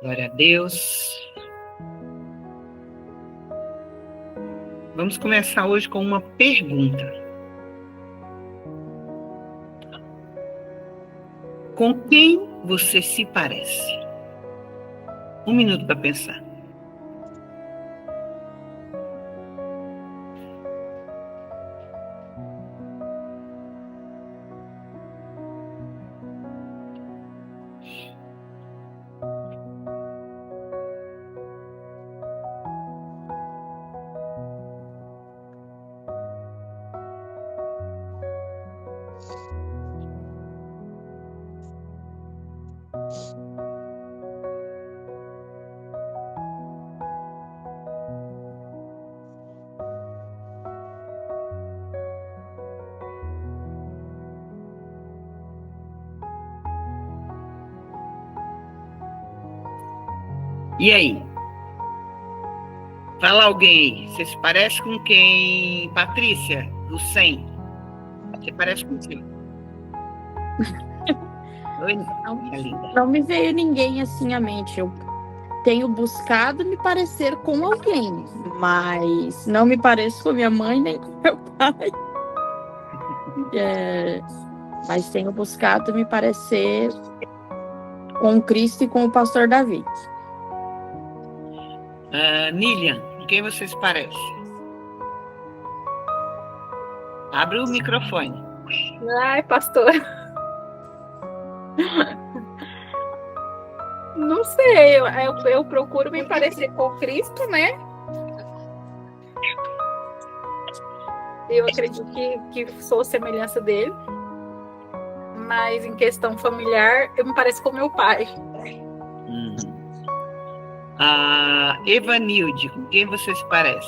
Glória a Deus. Vamos começar hoje com uma pergunta. Com quem você se parece? 1 minuto para pensar. E aí? Fala alguém aí. Você se parece com quem? Patrícia, do 100. Você parece com quem? Oi, minha linda. Não me veio ninguém assim à mente. Eu tenho buscado me parecer com alguém, mas não me pareço com minha mãe nem com meu pai. Mas tenho buscado me parecer com Cristo e com o pastor Davi. Nilian, com quem você se parece? Abre o microfone. Ai, pastor. Não sei, eu procuro me parecer com Cristo, né? Eu acredito que sou semelhança dele. Mas em questão familiar, eu me pareço com meu pai. Evanilde, com quem você se parece?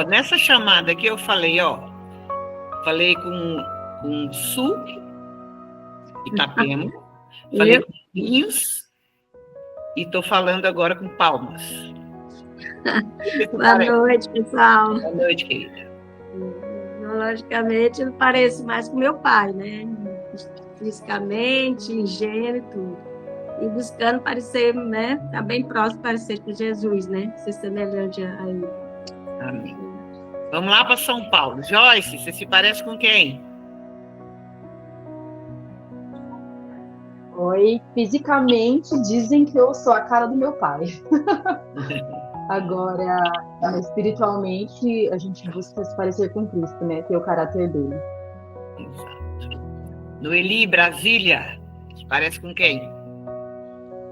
Nessa chamada aqui eu falei, falei com Sul, Itapema, falei com Pinhos e estou falando agora com Palmas. Boa noite, pessoal. Boa noite, querida. Logicamente, eu pareço mais com meu pai, né? Fisicamente, em gênero e tudo. E buscando parecer, né? Tá bem próximo, parecer com Jesus, né? Ser semelhante a ele. Amém. Vamos lá para São Paulo. Joyce, você se parece com quem? Oi, fisicamente dizem que eu sou a cara do meu pai. Agora, espiritualmente, a gente busca se parecer com Cristo, né? Ter o caráter dele. Exato. Noeli, Brasília, se parece com quem?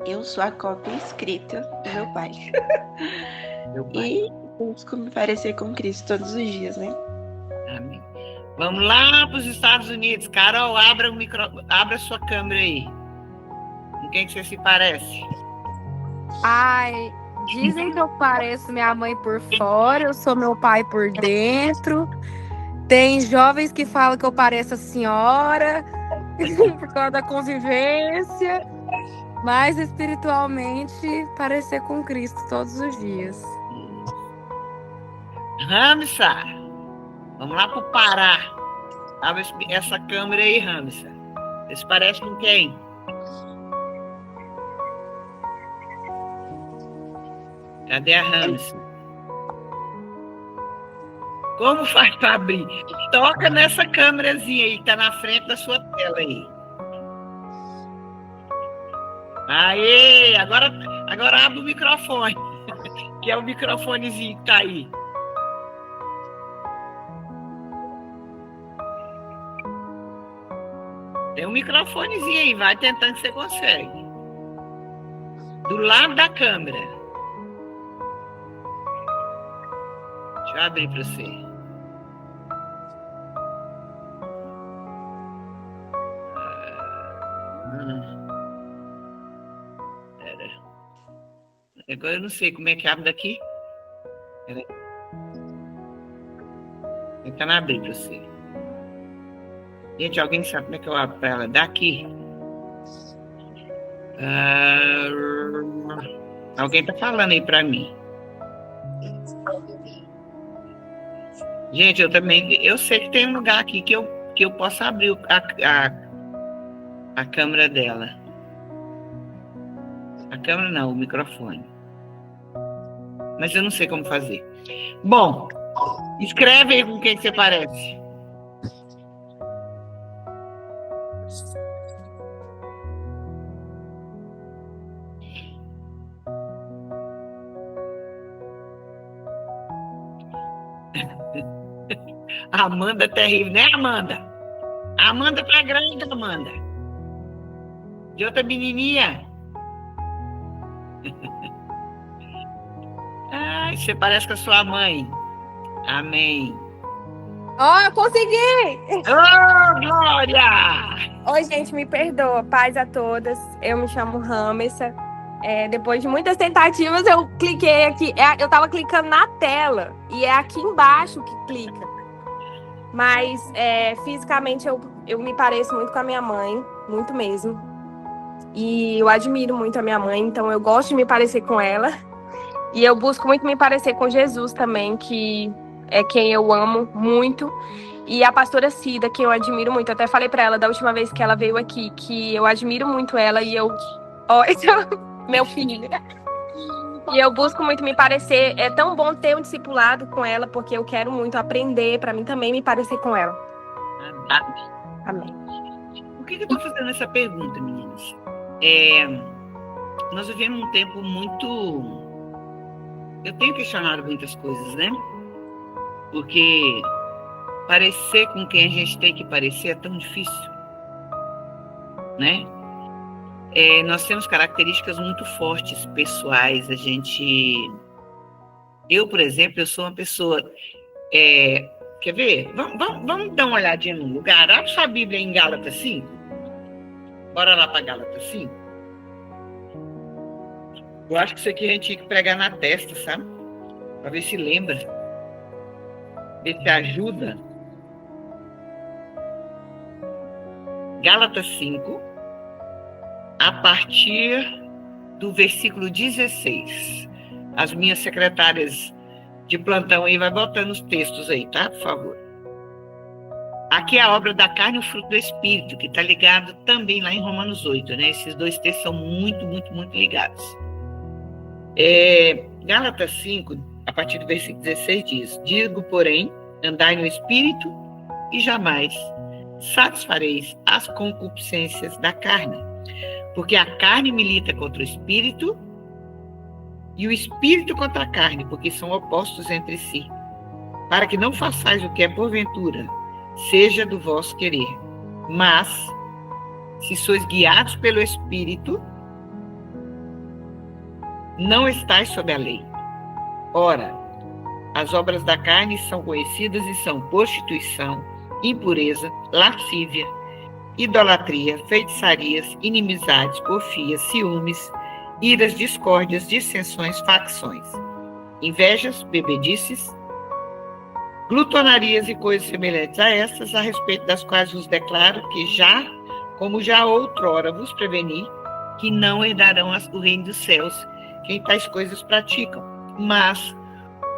Eu sou a cópia escrita do meu pai. Meu pai. E busco me parecer com Cristo todos os dias, né? Amém. Vamos lá para os Estados Unidos. Carol, abra sua câmera aí. Com quem que você se parece? Ai, dizem que eu pareço minha mãe por fora, eu sou meu pai por dentro. Tem jovens que falam que eu pareço a senhora por causa da convivência. Mas espiritualmente, parecer com Cristo todos os dias. Ramsa, vamos lá para o Pará. Abre essa câmera aí, Ramsa. Você se parece com quem? Cadê a Ramsa? Como faz para abrir? Toca nessa câmerazinha aí, que tá na frente da sua tela aí. Aê! Agora abre o microfone, que é o microfonezinho que tá aí. Tem um microfonezinho aí, vai tentando que você consegue. Do lado da câmera. Deixa eu abrir para você. Agora eu não sei como é que abre daqui. Pera aí. Tentando abrir para você. Gente, alguém sabe como é que eu abro para ela? Daqui. Alguém tá falando aí para mim. Gente, eu sei que tem um lugar aqui que eu posso abrir a câmera dela. A câmera não, o microfone. Mas eu não sei como fazer. Bom, escreve aí com quem que você parece. A Amanda é terrível, né, Amanda? A Amanda tá grande, Amanda. De outra menininha. Ai, você parece com a sua mãe. Amém. Ó, eu consegui! Ô, Glória! Oi, gente, me perdoa. Paz a todas. Eu me chamo Ramessa. Depois de muitas tentativas, eu cliquei aqui. Eu tava clicando na tela. E é aqui embaixo que clica. Mas fisicamente eu me pareço muito com a minha mãe. Muito mesmo. E eu admiro muito a minha mãe. Então eu gosto de me parecer com ela. E eu busco muito me parecer com Jesus também, que é quem eu amo muito. E a pastora Cida, que eu admiro muito. Eu até falei pra ela da última vez que ela veio aqui, que eu admiro muito ela e eu... Ó, esse é meu filho. E eu busco muito me parecer. É tão bom ter um discipulado com ela, porque eu quero muito aprender, pra mim também me parecer com ela. Amém. Por que eu estou fazendo essa pergunta, meninas? Nós vivemos um tempo muito... Eu tenho questionado muitas coisas, né? Porque parecer com quem a gente tem que parecer é tão difícil, né? Nós temos características muito fortes, pessoais. Eu, por exemplo, eu sou uma pessoa... Quer ver? Vamos dar uma olhadinha num lugar. Abre sua Bíblia em Gálatas 5. Bora lá para Gálatas 5. Eu acho que isso aqui a gente tinha que pregar na testa, sabe? Para ver se lembra. Ver se ajuda. Gálatas 5, a partir do versículo 16. As minhas secretárias de plantão aí vai botando os textos aí, tá? Por favor. Aqui é a obra da carne e o fruto do Espírito, que está ligado também lá em Romanos 8, né? Esses dois textos são muito, muito, muito ligados. Gálatas 5, a partir do versículo 16, diz: Digo, porém, andai no Espírito e jamais satisfareis as concupiscências da carne, porque a carne milita contra o Espírito e o Espírito contra a carne, porque são opostos entre si, para que não façais o que é porventura seja do vosso querer. Mas, se sois guiados pelo Espírito, não estáis sob a lei. Ora, as obras da carne são conhecidas e são prostituição, impureza, lascívia, idolatria, feitiçarias, inimizades, porfias, ciúmes, iras, discórdias, dissensões, facções, invejas, bebedices, glutonarias e coisas semelhantes a estas, a respeito das quais vos declaro que como já outrora vos preveni, que não herdarão o reino dos céus quem tais coisas praticam. Mas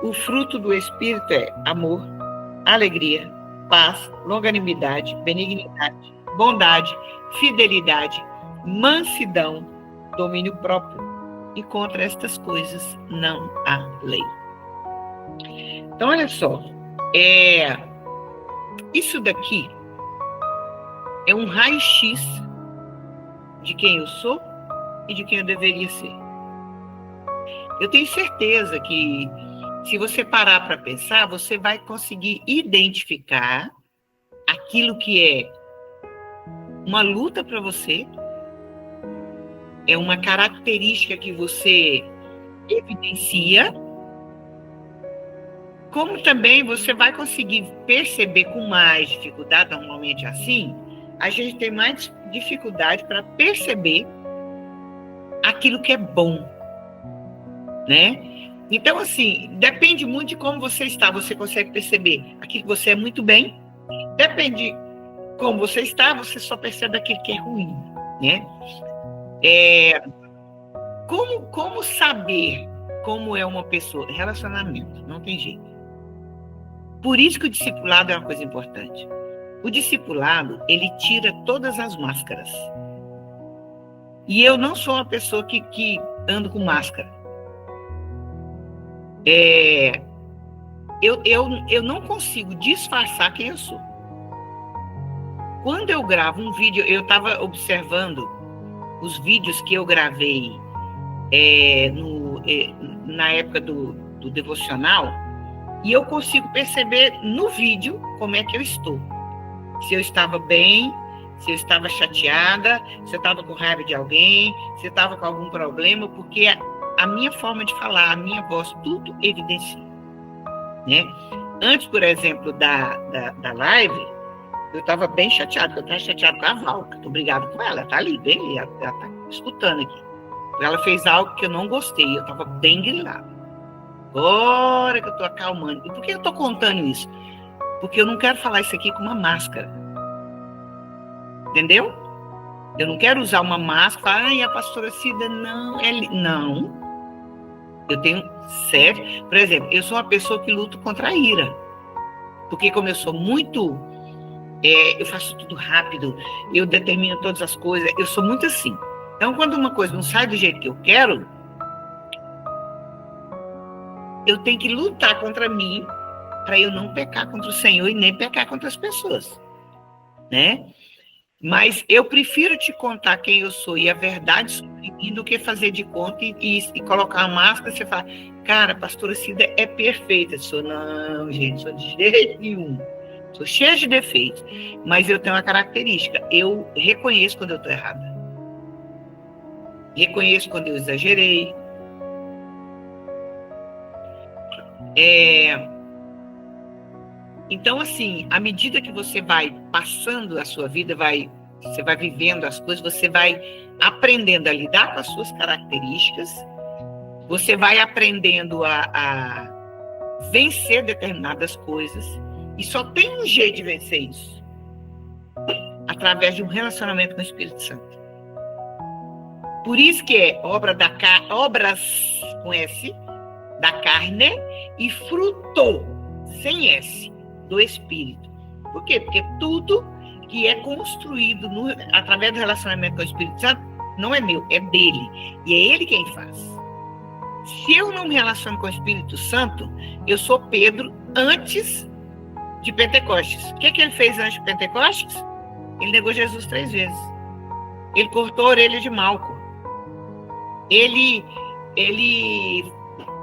o fruto do Espírito é amor, alegria, paz, longanimidade, benignidade, bondade, fidelidade, mansidão, domínio próprio. E contra estas coisas não há lei. Então, olha só. Isso daqui é um raio-x de quem eu sou e de quem eu deveria ser. Eu tenho certeza que, se você parar para pensar, você vai conseguir identificar aquilo que é uma luta para você, é uma característica que você evidencia, como também você vai conseguir perceber com mais dificuldade, normalmente assim, a gente tem mais dificuldade para perceber aquilo que é bom, né? Então, assim, depende muito de como você está. Você consegue perceber aquilo que você é muito bem. Depende de como você está, você só percebe aquilo que é ruim, né? Como saber como é uma pessoa? Relacionamento, não tem jeito. Por isso que o discipulado é uma coisa importante. O discipulado, ele tira todas as máscaras. E eu não sou uma pessoa que ando com máscara. Eu não consigo disfarçar quem eu sou. Quando eu gravo um vídeo, eu estava observando os vídeos que eu gravei na época do devocional, e eu consigo perceber no vídeo como é que eu estou. Se eu estava bem, se eu estava chateada, se eu estava com raiva de alguém, se eu estava com algum problema, porque a minha forma de falar, a minha voz, tudo evidencia, né? Antes, por exemplo, da live, eu estava bem chateada, eu estava chateada com a Val, que eu estou brigada com ela está ali, bem ali, ela está escutando aqui. Ela fez algo que eu não gostei, eu estava bem grilada. Agora que eu estou acalmando. E por que eu estou contando isso? Porque eu não quero falar isso aqui com uma máscara. Entendeu? Eu não quero usar uma máscara e falar, ai, a pastora Cida, não. Não. Eu tenho sério. Por exemplo, eu sou uma pessoa que luta contra a ira. Porque como eu sou muito... eu faço tudo rápido, eu determino todas as coisas, eu sou muito assim. Então, quando uma coisa não sai do jeito que eu quero, eu tenho que lutar contra mim para eu não pecar contra o Senhor e nem pecar contra as pessoas, né? Mas eu prefiro te contar quem eu sou e a verdade sobre mim do que fazer de conta e colocar uma máscara e você falar, cara, a pastora Cida é perfeita. Eu sou, não, gente, sou de jeito nenhum. Sou cheia de defeitos, mas eu tenho uma característica. Eu reconheço quando eu estou errada. Reconheço quando eu exagerei. Então, assim, à medida que você vai passando a sua vida, você vai vivendo as coisas, você vai aprendendo a lidar com as suas características, você vai aprendendo a vencer determinadas coisas, e só tem um jeito de vencer isso, através de um relacionamento com o Espírito Santo. Por isso que é obras com S, da carne, e fruto, sem S, do Espírito. Por quê? Porque tudo que é construído através do relacionamento com o Espírito Santo não é meu, é dele. E é ele quem faz. Se eu não me relaciono com o Espírito Santo, eu sou Pedro antes de Pentecostes. O que ele fez antes de Pentecostes? Ele negou Jesus 3 vezes. Ele cortou a orelha de Malco. Ele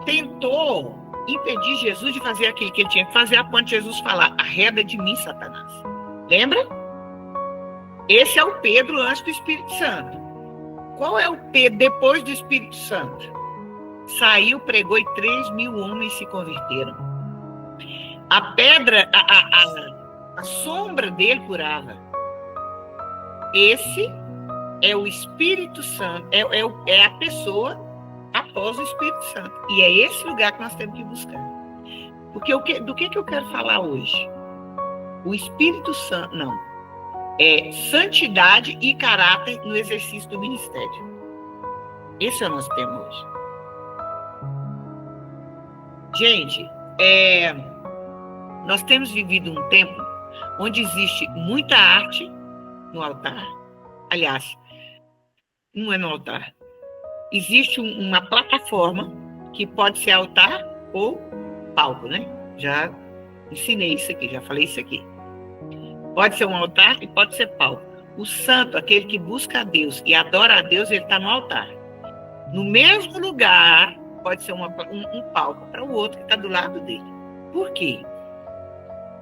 tentou impedir Jesus de fazer aquilo que ele tinha que fazer, a ponto de Jesus falar, arreda de mim, Satanás. Lembra? Esse é o Pedro antes do Espírito Santo. Qual é o Pedro depois do Espírito Santo? Saiu, pregou e 3.000 homens se converteram. A pedra, a sombra dele curava. Esse é o Espírito Santo, é a pessoa após o Espírito Santo. E é esse lugar que nós temos que buscar. Porque do que eu quero falar hoje? O Espírito Santo, não. É santidade e caráter no exercício do ministério. Esse é o nosso tema hoje. Gente, nós temos vivido um tempo onde existe muita arte no altar. Aliás, não é no altar. Existe uma plataforma que pode ser altar ou palco, né? Já ensinei isso aqui, já falei isso aqui. Pode ser um altar e pode ser palco. O santo, aquele que busca a Deus e adora a Deus, ele está no altar. No mesmo lugar, pode ser um palco para o outro que está do lado dele. Por quê?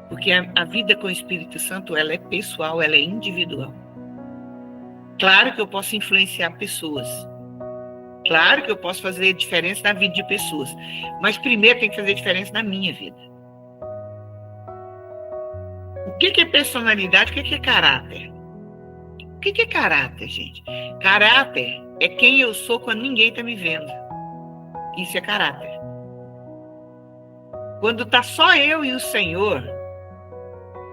Porque a vida com o Espírito Santo, ela é pessoal, ela é individual. Claro que eu posso influenciar pessoas. Claro que eu posso fazer diferença na vida de pessoas. Mas primeiro tem que fazer diferença na minha vida. O que é personalidade? O que é caráter? O que é caráter, gente? Caráter é quem eu sou quando ninguém está me vendo. Isso é caráter. Quando está só eu e o Senhor,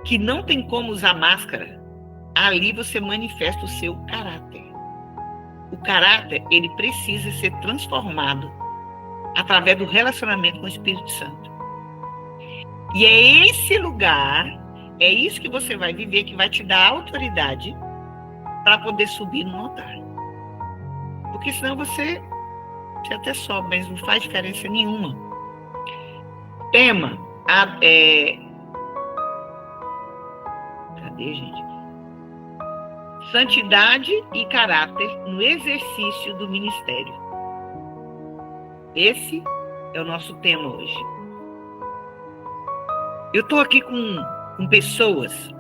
que não tem como usar máscara, ali você manifesta o seu caráter. O caráter, ele precisa ser transformado através do relacionamento com o Espírito Santo. E é esse lugar, é isso que você vai viver, que vai te dar autoridade para poder subir no altar. Porque senão você até sobe, mas não faz diferença nenhuma. Tema. Cadê, gente? Santidade e caráter no exercício do ministério. Esse é o nosso tema hoje. Eu estou aqui com pessoas.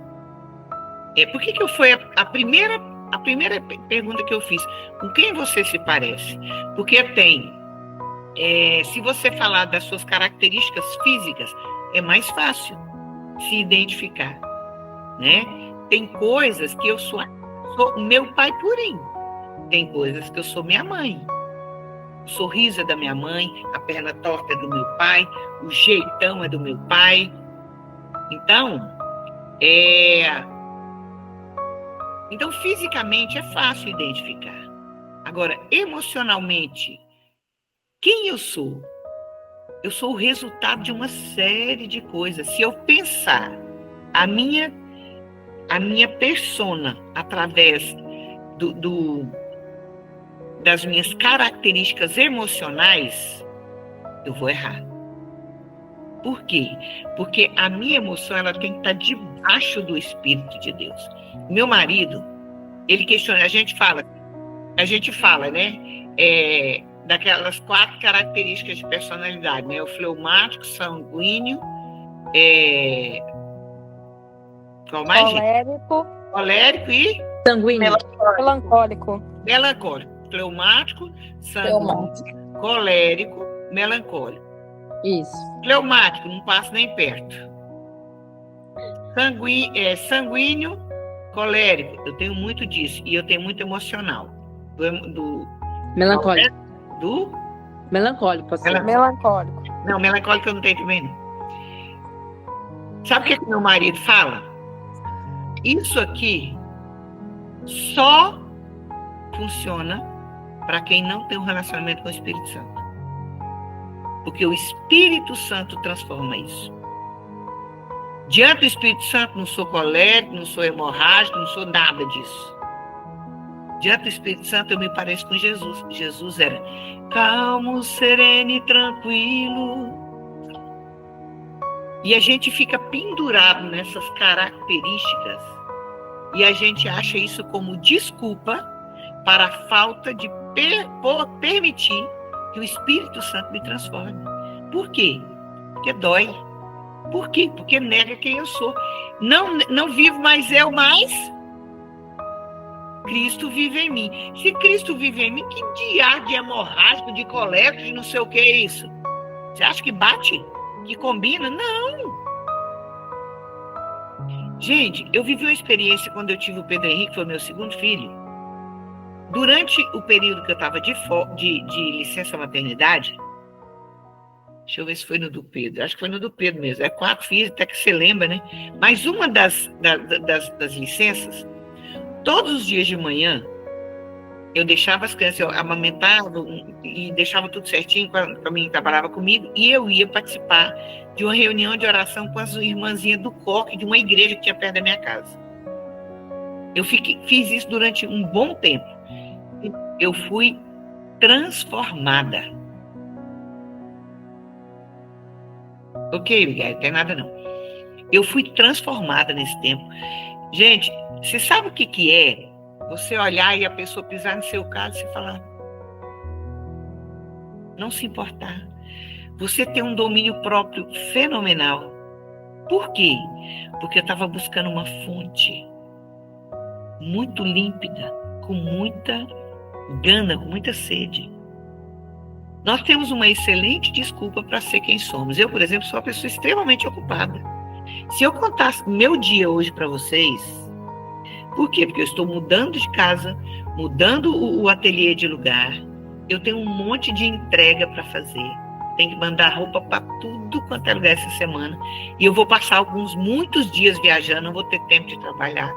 Por que foi a primeira pergunta que eu fiz? Com quem você se parece? Porque se você falar das suas características físicas, é mais fácil se identificar, né? Tem coisas que eu sou meu pai purinho. Tem coisas que eu sou minha mãe. O sorriso é da minha mãe, a perna torta é do meu pai, o jeitão é do meu pai. Então, fisicamente é fácil identificar. Agora, emocionalmente, quem eu sou? Eu sou o resultado de uma série de coisas. Se eu pensar a minha persona através das minhas características emocionais, eu vou errar. Por quê? Porque a minha emoção ela tem que estar debaixo do Espírito de Deus. Meu marido, ele questiona, a gente fala, né? Daquelas 4 características de personalidade, né? O fleumático, sanguíneo, qual mais? Colérico e sanguíneo. Melancólico. Fleumático, sanguíneo, colérico, melancólico. Isso. Fleumático, não passa nem perto. Sanguíneo, colérico, eu tenho muito disso. E eu tenho muito emocional. Melancólico. Melancólico. Melancólico. Não, melancólico eu não tenho também, não. Sabe o que meu marido fala? Isso aqui só funciona para quem não tem um relacionamento com o Espírito Santo. Porque o Espírito Santo transforma isso. Diante do Espírito Santo, não sou colérico, não sou hemorrágico, não sou nada disso. Diante do Espírito Santo, eu me pareço com Jesus. Jesus era calmo, sereno e tranquilo. E a gente fica pendurado nessas características e a gente acha isso como desculpa para a falta de permitir que o Espírito Santo me transforme. Por quê? Porque dói. Por quê? Porque nega quem eu sou. Não vivo mais eu, mas Cristo vive em mim. Se Cristo vive em mim, que diabo de hemorrágico, de colérico, de não sei o que é isso? Você acha que bate? Que combina? Não. Gente, eu vivi uma experiência quando eu tive o Pedro Henrique, que foi meu segundo filho. Durante o período que eu estava de licença maternidade, deixa eu ver se foi no do Pedro, acho que foi no do Pedro mesmo, 4 filhos, até que você lembra, né? Mas uma das licenças, todos os dias de manhã, eu deixava as crianças, eu amamentava e deixava tudo certinho com a menina que trabalhava comigo, e eu ia participar de uma reunião de oração com as irmãzinhas do COC, de uma igreja que tinha perto da minha casa. Eu fiz isso durante um bom tempo. Eu fui transformada. Ok, Miguel, não tem nada não. Eu fui transformada nesse tempo. Gente, você sabe o que é você olhar e a pessoa pisar no seu calo e você falar, não se importar. Você tem um domínio próprio fenomenal. Por quê? Porque eu estava buscando uma fonte muito límpida, com muita gana, com muita sede. Nós temos uma excelente desculpa para ser quem somos. Eu, por exemplo, sou uma pessoa extremamente ocupada. Se eu contasse meu dia hoje para vocês, por quê? Porque eu estou mudando de casa, mudando o ateliê de lugar, eu tenho um monte de entrega para fazer, tenho que mandar roupa para tudo quanto é lugar essa semana, e eu vou passar muitos dias viajando, não vou ter tempo de trabalhar.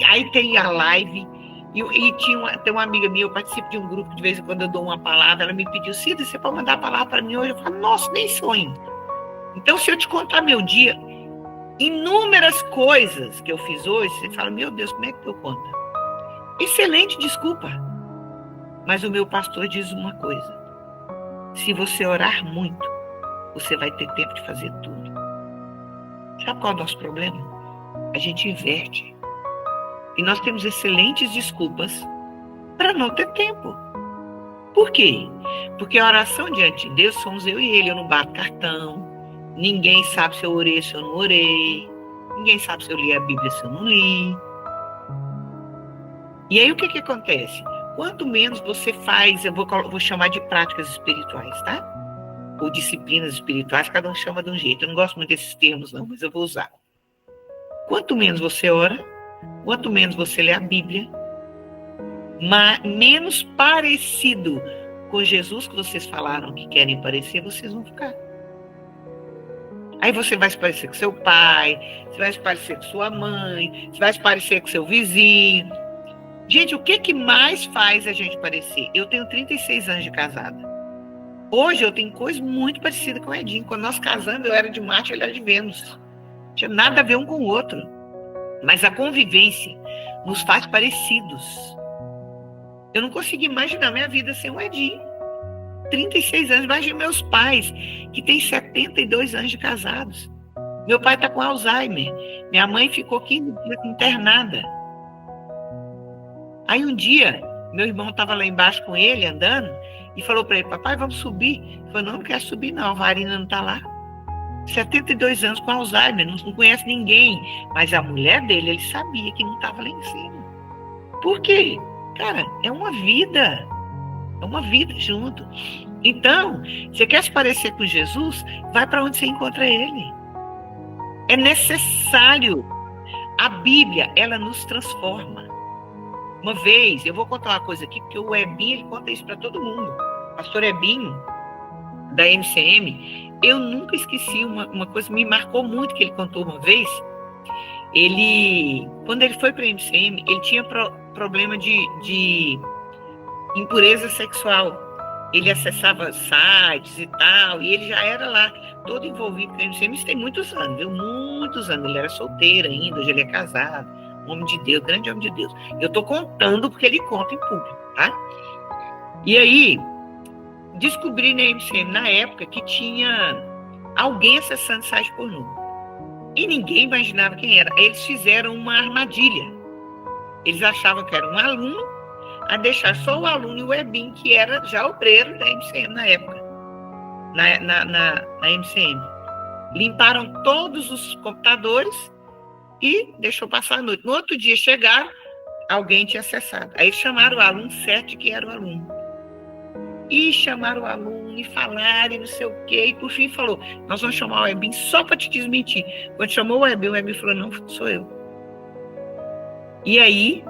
Aí tem a live, e tem uma amiga minha, eu participo de um grupo que de vez em quando eu dou uma palavra, ela me pediu, Cida, você pode mandar a palavra para mim hoje? Eu falo, nossa, nem sonho. Então, se eu te contar meu dia, inúmeras coisas que eu fiz hoje, você fala, meu Deus, como é que eu conto? Excelente desculpa. Mas o meu pastor diz uma coisa: se você orar muito, você vai ter tempo de fazer tudo. Sabe qual é o nosso problema? A gente inverte. E nós temos excelentes desculpas para não ter tempo. Por quê? Porque a oração diante de Deus somos eu e ele. Eu não bato cartão. Ninguém sabe se eu orei, se eu não orei. Ninguém sabe se eu li a Bíblia, se eu não li. E aí o que acontece? Quanto menos você faz, eu vou chamar de práticas espirituais, tá? Ou disciplinas espirituais, cada um chama de um jeito. Eu não gosto muito desses termos, não, mas eu vou usar. Quanto menos você ora, quanto menos você lê a Bíblia, menos parecido com Jesus que vocês falaram que querem parecer, vocês vão ficar. Aí você vai se parecer com seu pai, você vai se parecer com sua mãe, você vai se parecer com seu vizinho. Gente, o que mais faz a gente parecer? Eu tenho 36 anos de casada. Hoje eu tenho coisa muito parecida com o Edinho. Quando nós casamos, eu era de Marte, ele era de Vênus. Não tinha nada a ver um com o outro. Mas a convivência nos faz parecidos. Eu não consegui imaginar minha vida sem o Edinho. 36 anos, imagina meus pais, que têm 72 anos de casados. Meu pai está com Alzheimer. Minha mãe ficou 15 dias internada. Aí um dia, meu irmão estava lá embaixo com ele, andando, e falou para ele: papai, vamos subir. Ele falou: não quero subir não, a Varina não está lá. 72 anos com Alzheimer, não conhece ninguém. Mas a mulher dele, ele sabia que não estava lá em cima. Por quê? Cara, é uma vida. É uma vida junto. Então, você quer se parecer com Jesus? Vai para onde você encontra ele. É necessário. A Bíblia, ela nos transforma. Uma vez, eu vou contar uma coisa aqui, porque o Ebinho, ele conta isso para todo mundo. O pastor Ebinho, da MCM, eu nunca esqueci uma coisa que me marcou muito, que ele contou uma vez. Quando ele foi para a MCM, ele tinha problema de impureza sexual. Ele acessava sites e tal, e ele já era lá, todo envolvido com a MCM. Isso tem muitos anos, viu? Muitos anos. Ele era solteiro ainda, hoje ele é casado. Homem de Deus, grande homem de Deus. Eu estou contando porque ele conta em público, tá? E aí, descobri na MCM, na época, que tinha alguém acessando site pornô. E ninguém imaginava quem era. Eles fizeram uma armadilha. Eles achavam que era um aluno, a deixar só o aluno e o Ebin, que era já obreiro da MCM na época. Na MCM. Limparam todos os computadores e deixou passar a noite. No outro dia chegaram, alguém tinha acessado. Aí chamaram o aluno, certo que era o aluno. E chamaram o aluno e falaram e não sei o quê. E por fim falou: nós vamos chamar o Ebin só para te desmentir. Quando chamou o Ebin falou: não, sou eu. E aí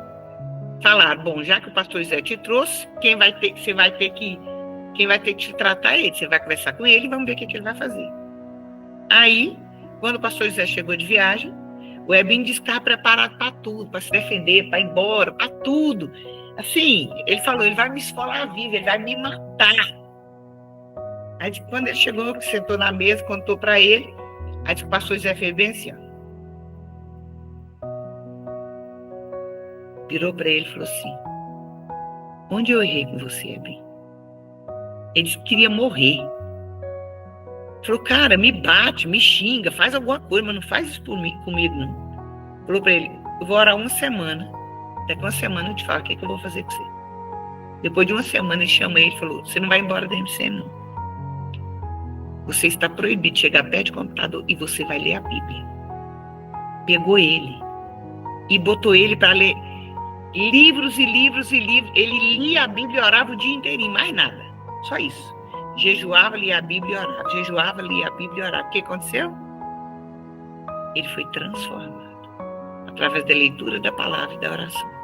falaram: bom, já que o pastor Zé te trouxe, quem vai ter que te tratar é ele. Você vai conversar com ele e vamos ver o que ele vai fazer. Aí, quando o pastor Zé chegou de viagem, o Ebin disse que estava preparado para tudo, para se defender, para ir embora, para tudo. Assim, ele falou: ele vai me esfolar vivo, ele vai me matar. Aí, quando ele chegou, sentou na mesa, contou para ele, aí o pastor Zé fez bem assim, ó. Virou para ele e falou assim: onde eu errei com você, Ebin? Ele disse que queria morrer. Falou: cara, me bate, me xinga, faz alguma coisa, mas não faz isso comigo, não. Falou para ele: eu vou orar uma semana. Daqui uma semana eu te falo o que eu vou fazer com você. Depois de uma semana ele chama ele e falou: você não vai embora da MCM, não. Você está proibido de chegar perto do computador e você vai ler a Bíblia. Pegou ele e botou ele para ler livros e livros e livros. Ele lia a Bíblia e orava o dia inteirinho, mais nada. Só isso. Jejuava, lia a Bíblia e orava. Jejuava, lia a Bíblia e orava. O que aconteceu? Ele foi transformado através da leitura da palavra e da oração.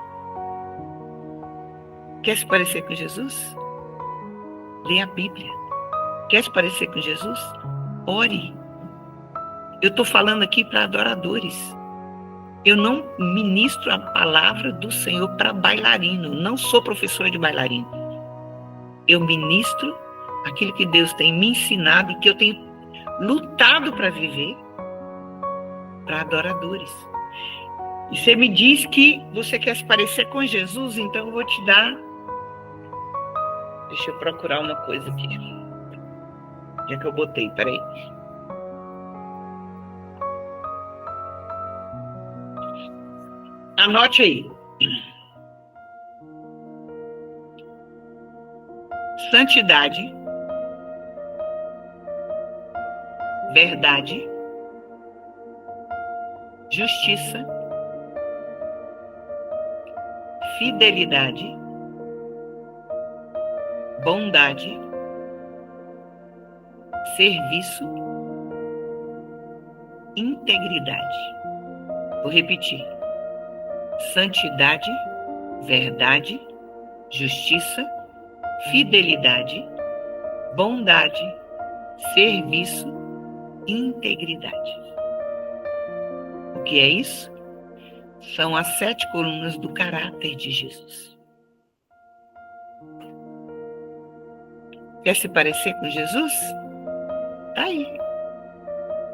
Quer se parecer com Jesus? Leia a Bíblia. Quer se parecer com Jesus? Ore. Eu estou falando aqui para adoradores. Eu não ministro a palavra do Senhor para bailarino. Não sou professora de bailarino. Eu ministro aquilo que Deus tem me ensinado e que eu tenho lutado para viver para adoradores. E você me diz que você quer se parecer com Jesus, então eu vou te dar Deixa eu procurar uma coisa aqui. Onde é que eu botei? Peraí. Anote aí. Santidade, verdade, justiça, fidelidade, bondade, serviço, integridade. Vou repetir. Santidade, verdade, justiça, fidelidade, bondade, serviço, integridade. O que é isso? São as 7 colunas do caráter de Jesus. Quer se parecer com Jesus? Tá aí.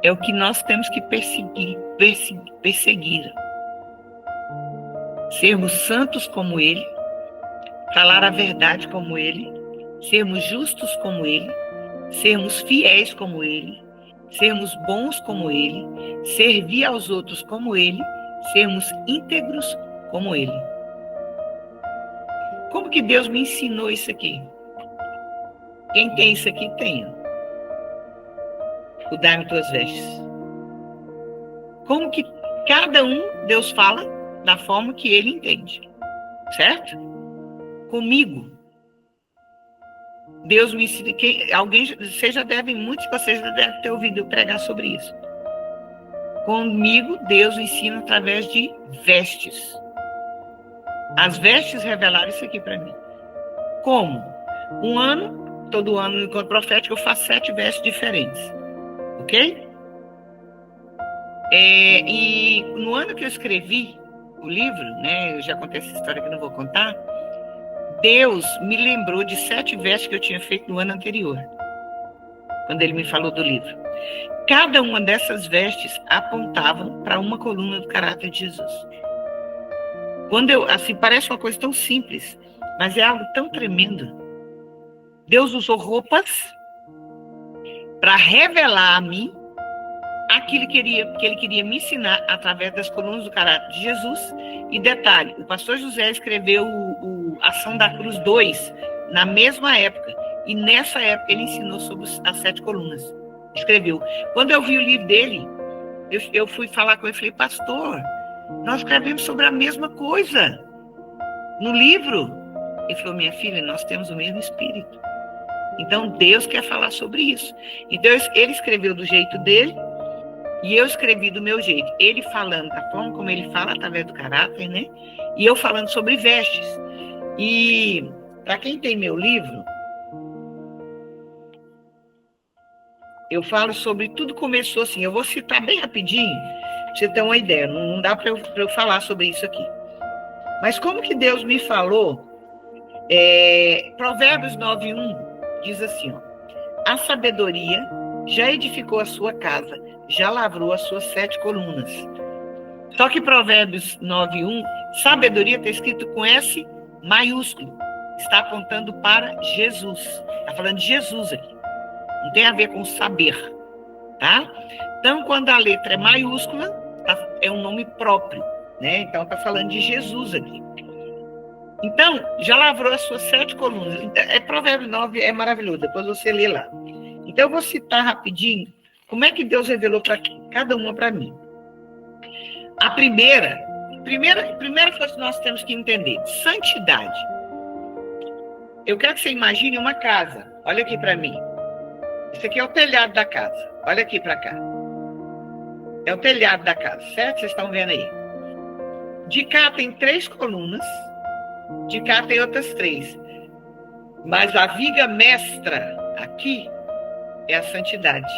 É o que nós temos que perseguir. Sermos santos como Ele, falar a verdade como Ele, sermos justos como Ele, sermos fiéis como Ele, sermos bons como Ele, servir aos outros como Ele, sermos íntegros como Ele. Como que Deus me ensinou isso aqui? Quem tem isso aqui, tenha. O dá-me tuas vestes. Como que cada um, Deus fala da forma que Ele entende. Certo? Comigo, Deus me ensina. Vocês já devem, muitos de vocês já devem ter ouvido eu pregar sobre isso. Comigo, Deus ensina através de vestes. As vestes revelaram isso aqui para mim. Como? Todo ano no encontro profético, eu faço 7 vestes diferentes. Ok? E no ano que eu escrevi o livro, né? Eu já contei essa história que eu não vou contar. Deus me lembrou de 7 vestes que eu tinha feito no ano anterior, quando Ele me falou do livro. Cada uma dessas vestes apontavam para uma coluna do caráter de Jesus. Parece uma coisa tão simples, mas é algo tão tremendo. Deus usou roupas para revelar a mim aquilo que Ele queria me ensinar através das colunas do caráter de Jesus. E detalhe, o pastor José escreveu o Ação da Cruz 2 na mesma época. E nessa época ele ensinou sobre as 7 colunas. Escreveu. Quando eu vi o livro dele, eu fui falar com ele e falei, pastor, nós escrevemos sobre a mesma coisa no livro. Ele falou, minha filha, nós temos o mesmo espírito. Então Deus quer falar sobre isso. Então ele escreveu do jeito dele, e eu escrevi do meu jeito. Ele falando da forma como ele fala, através do caráter, né? E eu falando sobre vestes. E para quem tem meu livro, eu falo sobre tudo começou assim. Eu vou citar bem rapidinho, para você ter uma ideia. Não dá para eu falar sobre isso aqui. Mas como que Deus me falou? Provérbios 9:1 diz assim, ó, a sabedoria já edificou a sua casa, já lavrou as suas 7 colunas. Só que Provérbios 9:1, sabedoria está escrito com S maiúsculo. Está apontando para Jesus. Está falando de Jesus aqui. Não tem a ver com saber. Tá? Então, quando a letra é maiúscula, é um nome próprio. Né? Então, está falando de Jesus aqui. Então, já lavrou as suas 7 colunas. Provérbios 9 é maravilhoso. Depois você lê lá. Então, eu vou citar rapidinho como é que Deus revelou para cada uma para mim. A primeira coisa que nós temos que entender, santidade. Eu quero que você imagine uma casa. Olha aqui para mim. Isso aqui é o telhado da casa. Olha aqui para cá. É o telhado da casa, certo? Vocês estão vendo aí. De cá tem 3 colunas. De cá tem outras 3. Mas a viga mestra aqui é a santidade.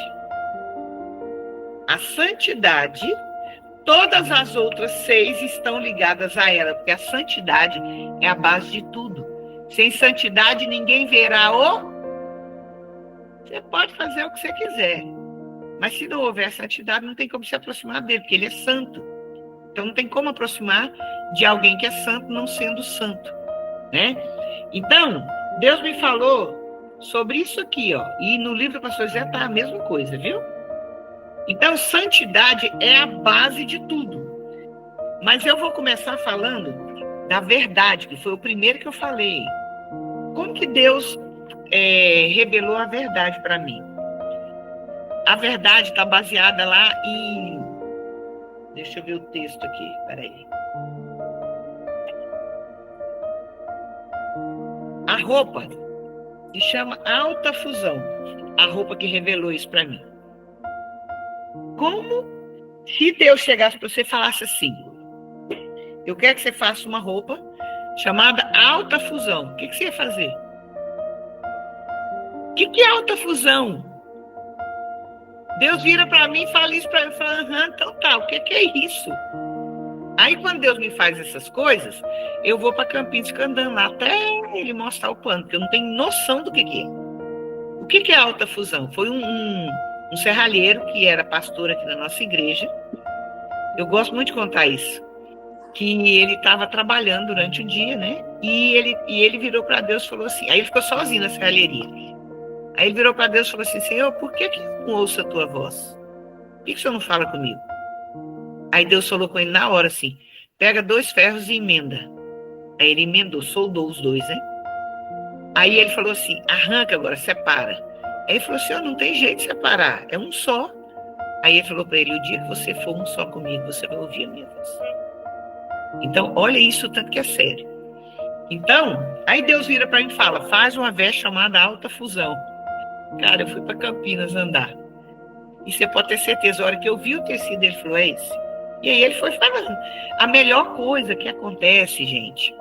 A santidade, todas as outras 6 estão ligadas a ela, porque a santidade é a base de tudo. Sem santidade, ninguém verá Você pode fazer o que você quiser, mas se não houver santidade, não tem como se aproximar dele, porque ele é santo. Então não tem como aproximar de alguém que é santo não sendo santo, né? Então, Deus me falou sobre isso aqui, ó. E no livro do pastor Zé tá a mesma coisa, viu? Então, santidade é a base de tudo. Mas eu vou começar falando da verdade, que foi o primeiro que eu falei. Como que Deus revelou a verdade para mim? A verdade está baseada lá em... Deixa eu ver o texto aqui, peraí. A roupa se chama alta fusão. A roupa que revelou isso para mim. Como se Deus chegasse para você e falasse assim: eu quero que você faça uma roupa chamada alta fusão. O que você ia fazer? O que é alta fusão? Deus vira para mim e fala isso para mim. Fala, então tá, o que é isso? Aí quando Deus me faz essas coisas, eu vou para Campinas ficar andando lá até ele mostrar o plano, porque eu não tenho noção do que é. O que é alta fusão? Foi um serralheiro que era pastor aqui na nossa igreja. Eu gosto muito de contar isso. Que ele estava trabalhando durante o dia, né? E ele virou para Deus e falou assim... Aí ele ficou sozinho na serralheria. Aí ele virou para Deus e falou assim: Senhor, por que eu não ouço a tua voz? Por que o Senhor não fala comigo? Aí Deus falou com ele na hora assim: pega 2 ferros e emenda. Aí ele emendou, soldou os 2, né? Aí ele falou assim: arranca agora, separa. Aí ele falou assim: não tem jeito de separar, é um só. Aí ele falou para ele: o dia que você for um só comigo, você vai ouvir a minha voz. Então, olha isso, tanto que é sério. Então, aí Deus vira para mim e fala: faz uma veste chamada alta fusão. Cara, eu fui para Campinas andar. E você pode ter certeza, a hora que eu vi o tecido, ele falou: é esse. E aí ele foi falando. A melhor coisa que acontece, gente,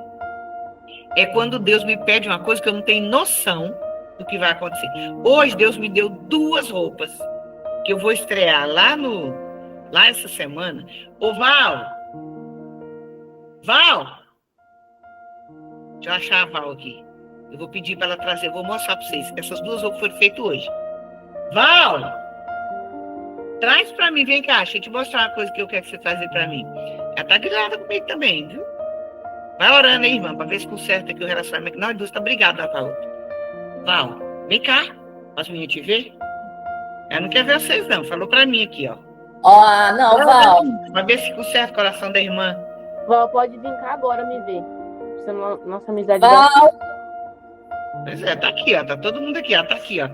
é quando Deus me pede uma coisa que eu não tenho noção do que vai acontecer. Hoje Deus me deu 2 roupas que eu vou estrear lá essa semana. Ô Val, deixa eu achar a Val aqui. Eu vou pedir para ela trazer, eu vou mostrar para vocês. Essas 2 roupas foram feitas hoje. Val, traz para mim, vem cá, deixa eu te mostrar uma coisa que eu quero que você fazer para mim. Ela tá grávida comigo também, viu? Vai orando aí, irmã, para ver se conserta aqui o relacionamento. Nós 2 tá brigado uma com a outra. Val, vem cá, as meninas te ver. Ela não quer ver vocês não, falou para mim aqui, ó. Ó, não, Val. Para ver se conserta o coração da irmã. Val, pode vir cá agora me ver. Nossa amizade. Val. Pois é, tá aqui, ó, tá todo mundo aqui, ó, tá aqui, ó,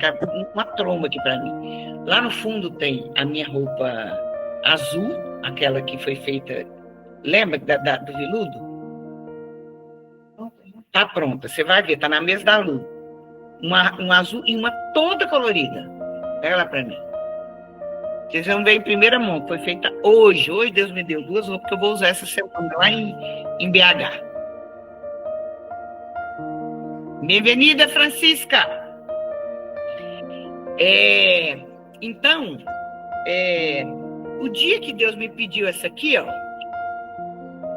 uma tromba aqui para mim. Lá no fundo tem a minha roupa azul, aquela que foi feita, lembra do veludo? Tá pronta, você vai ver, tá na mesa da Lu. Um azul e uma toda colorida. Pega lá para mim. Vocês vão ver em primeira mão, foi feita hoje. Hoje Deus me deu 2 roupas que eu vou usar essa semana lá em BH. Bem-vinda, Francisca. Então, o dia que Deus me pediu essa aqui, ó,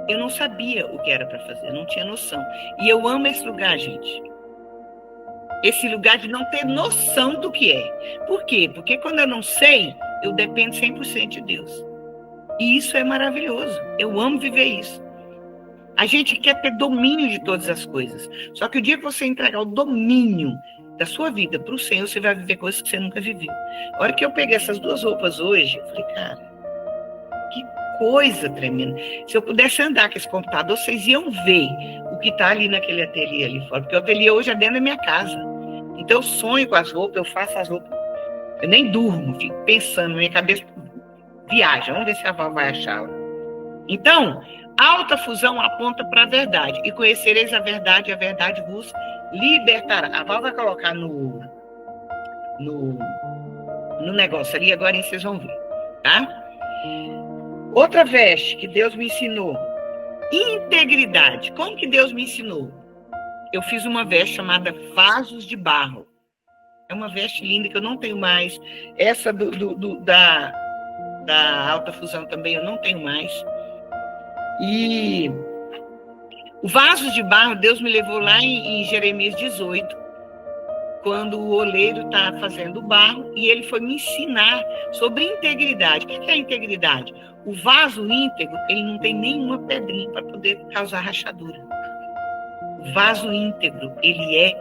eu não sabia o que era para fazer, eu não tinha noção. E eu amo esse lugar, gente. Esse lugar de não ter noção do que é. Por quê? Porque quando eu não sei, eu dependo 100% de Deus. E isso é maravilhoso. Eu amo viver isso. A gente quer ter domínio de todas as coisas. Só que o dia que você entregar o domínio da sua vida para o Senhor, você vai viver coisas que você nunca viveu. A hora que eu peguei essas 2 roupas hoje, eu falei, cara, que coisa tremenda. Se eu pudesse andar com esse computador, vocês iam ver o que está ali naquele ateliê ali fora. Porque o ateliê hoje é dentro da minha casa. Então eu sonho com as roupas, eu faço as roupas. Eu nem durmo, fico pensando, minha cabeça viaja. Vamos ver se a Val vai achá-la. Então, alta fusão aponta para a verdade. E conhecereis a verdade, e a verdade vos libertará. A Val vai colocar no negócio ali, agora vocês vão ver, tá? Outra veste que Deus me ensinou. Integridade. Como que Deus me ensinou? Eu fiz uma veste chamada Vasos de Barro. É uma veste linda que eu não tenho mais. Essa da alta fusão também eu não tenho mais. E o vaso de barro, Deus me levou lá em Jeremias 18, quando o oleiro está fazendo o barro, e ele foi me ensinar sobre integridade. O que é integridade? O vaso íntegro, ele não tem nenhuma pedrinha para poder causar rachadura. O vaso íntegro, ele é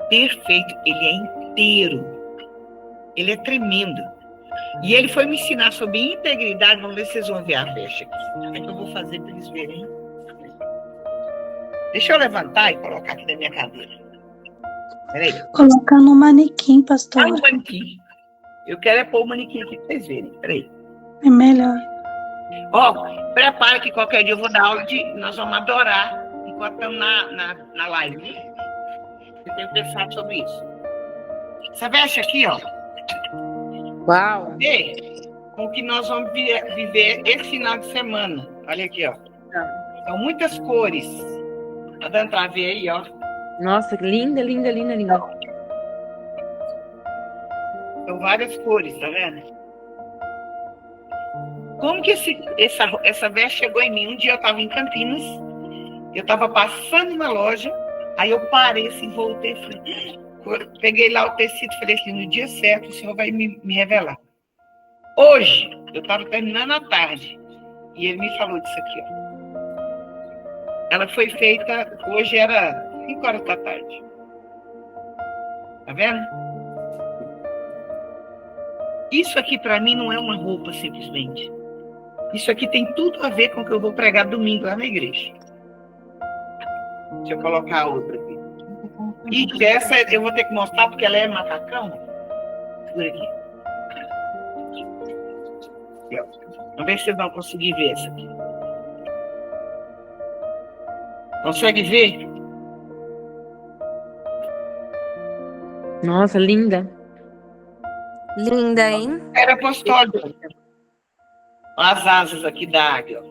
perfeito, ele é inteiro. Ele é tremendo. E ele foi me ensinar sobre integridade. Vamos ver se vocês vão ver a veste aqui. Como é que eu vou fazer para eles verem? Deixa eu levantar e colocar aqui na minha cadeira. Peraí. Colocar no manequim, pastor. Ah, o manequim. Eu quero é pôr o manequim aqui para vocês verem. Peraí. É melhor. Ó, prepara que qualquer dia eu vou dar aula de... Nós vamos adorar enquanto estamos na live. Eu tenho pensado sobre isso. Essa veste aqui, ó. Uau! Com o que nós vamos viver esse final de semana. Olha aqui, ó. São muitas cores. Tá dando pra ver aí, ó. Nossa, linda, linda, linda, linda. São várias cores, tá vendo? Como que essa veste chegou em mim? Um dia eu tava em Campinas, eu tava passando na loja, aí eu parei assim, voltei, peguei lá o tecido, falei assim, no dia certo o senhor vai me revelar. Hoje, eu estava terminando a tarde, e ele me falou disso aqui, ó. Ela foi feita, hoje era 5 horas da tarde. Tá vendo? Isso aqui para mim não é uma roupa simplesmente. Isso aqui tem tudo a ver com o que eu vou pregar domingo lá na igreja. Deixa eu colocar a outra aqui. E essa eu vou ter que mostrar porque ela é macacão. Por aqui. Vamos ver se vocês vão conseguir ver essa aqui. Consegue ver? Nossa, linda. Linda, hein? Era apostólica. As asas aqui da águia.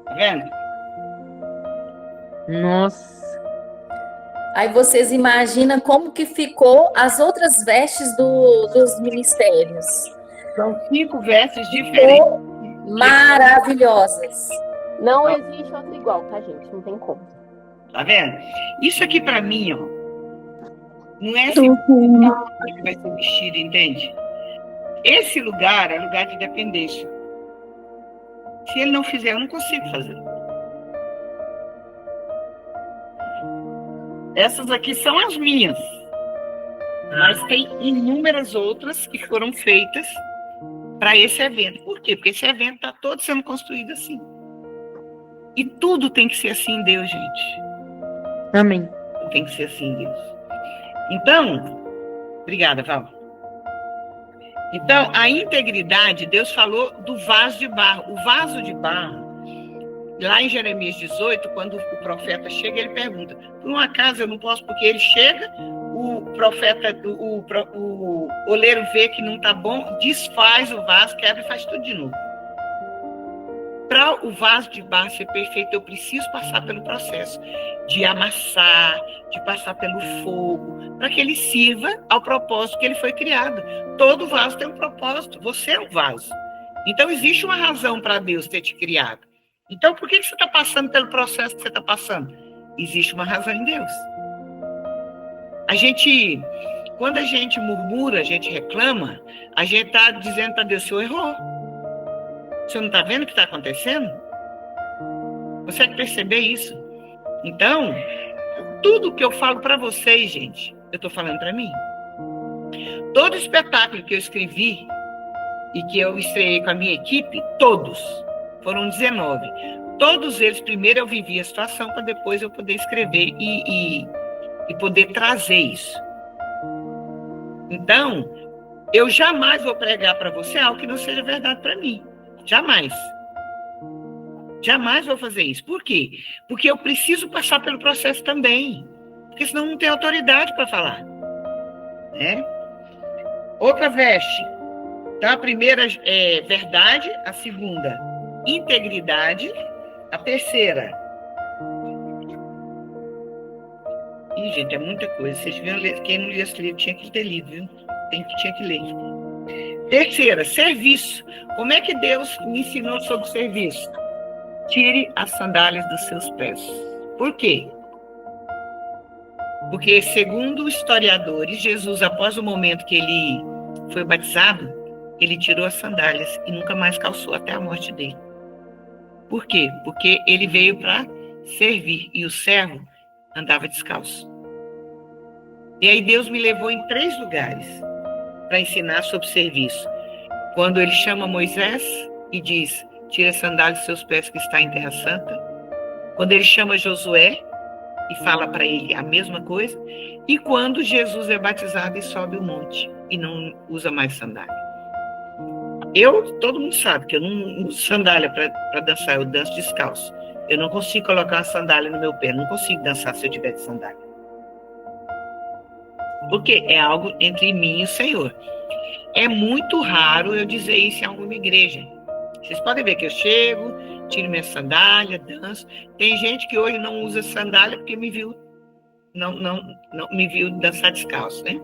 Tá vendo? Nossa. Aí vocês imaginam como que ficou as outras vestes dos ministérios. São 5 vestes diferentes. Maravilhosas. Não existe outro igual, tá, gente? Não tem como. Tá vendo? Isso aqui pra mim, ó, não é assim que vai ser vestido, entende? Esse lugar é lugar de dependência. Se ele não fizer, eu não consigo fazer. Essas aqui são as minhas. Mas tem inúmeras outras que foram feitas para esse evento. Por quê? Porque esse evento está todo sendo construído assim. E tudo tem que ser assim em Deus, gente. Amém. Tem que ser assim em Deus. Então, obrigada, Val. Então, a integridade, Deus falou do vaso de barro. O vaso de barro, lá em Jeremias 18, quando o profeta chega, ele pergunta, por um acaso eu não posso, porque ele chega, o profeta, o oleiro vê que não está bom, desfaz o vaso, quebra e faz tudo de novo. Para o vaso de barro ser perfeito, eu preciso passar pelo processo de amassar, de passar pelo fogo, para que ele sirva ao propósito que ele foi criado. Todo vaso tem um propósito, você é um vaso. Então, existe uma razão para Deus ter te criado. Então, por que você está passando pelo processo que você está passando? Existe uma razão em Deus. Quando a gente murmura, a gente reclama, a gente está dizendo para Deus, o Senhor errou. O Senhor não está vendo o que está acontecendo? Você tem que perceber isso. Então, tudo que eu falo para vocês, gente, eu estou falando para mim. Todo espetáculo que eu escrevi e que eu estreiei com a minha equipe, todos, foram 19. Todos eles, primeiro eu vivi a situação para depois eu poder escrever e poder trazer isso. Então, eu jamais vou pregar para você algo que não seja verdade para mim. Jamais. Jamais vou fazer isso. Por quê? Porque eu preciso passar pelo processo também. Porque senão não tem autoridade para falar. Né? Outra veste. Então, a primeira é verdade, a segunda, integridade, a terceira. Ih, gente, é muita coisa. Vocês viram, quem não lia esse livro tinha que ter lido, viu? Tinha que ler. Terceira, serviço. Como é que Deus me ensinou sobre serviço? Tire as sandálias dos seus pés. Por quê? Porque, segundo os historiadores, Jesus, após o momento que ele foi batizado, ele tirou as sandálias e nunca mais calçou até a morte dele. Por quê? Porque ele veio para servir e o servo andava descalço. E aí Deus me levou em 3 lugares para ensinar sobre serviço. Quando ele chama Moisés e diz, tira a sandália dos seus pés que está em terra santa. Quando ele chama Josué e fala para ele a mesma coisa. E quando Jesus é batizado e sobe o monte e não usa mais sandália. Todo mundo sabe que eu não uso sandália para dançar, eu danço descalço. Eu não consigo colocar uma sandália no meu pé, não consigo dançar se eu tiver de sandália. Porque é algo entre mim e o Senhor. É muito raro eu dizer isso em alguma igreja. Vocês podem ver que eu chego, tiro minha sandália, danço. Tem gente que hoje não usa sandália porque me viu, não me viu dançar descalço, né?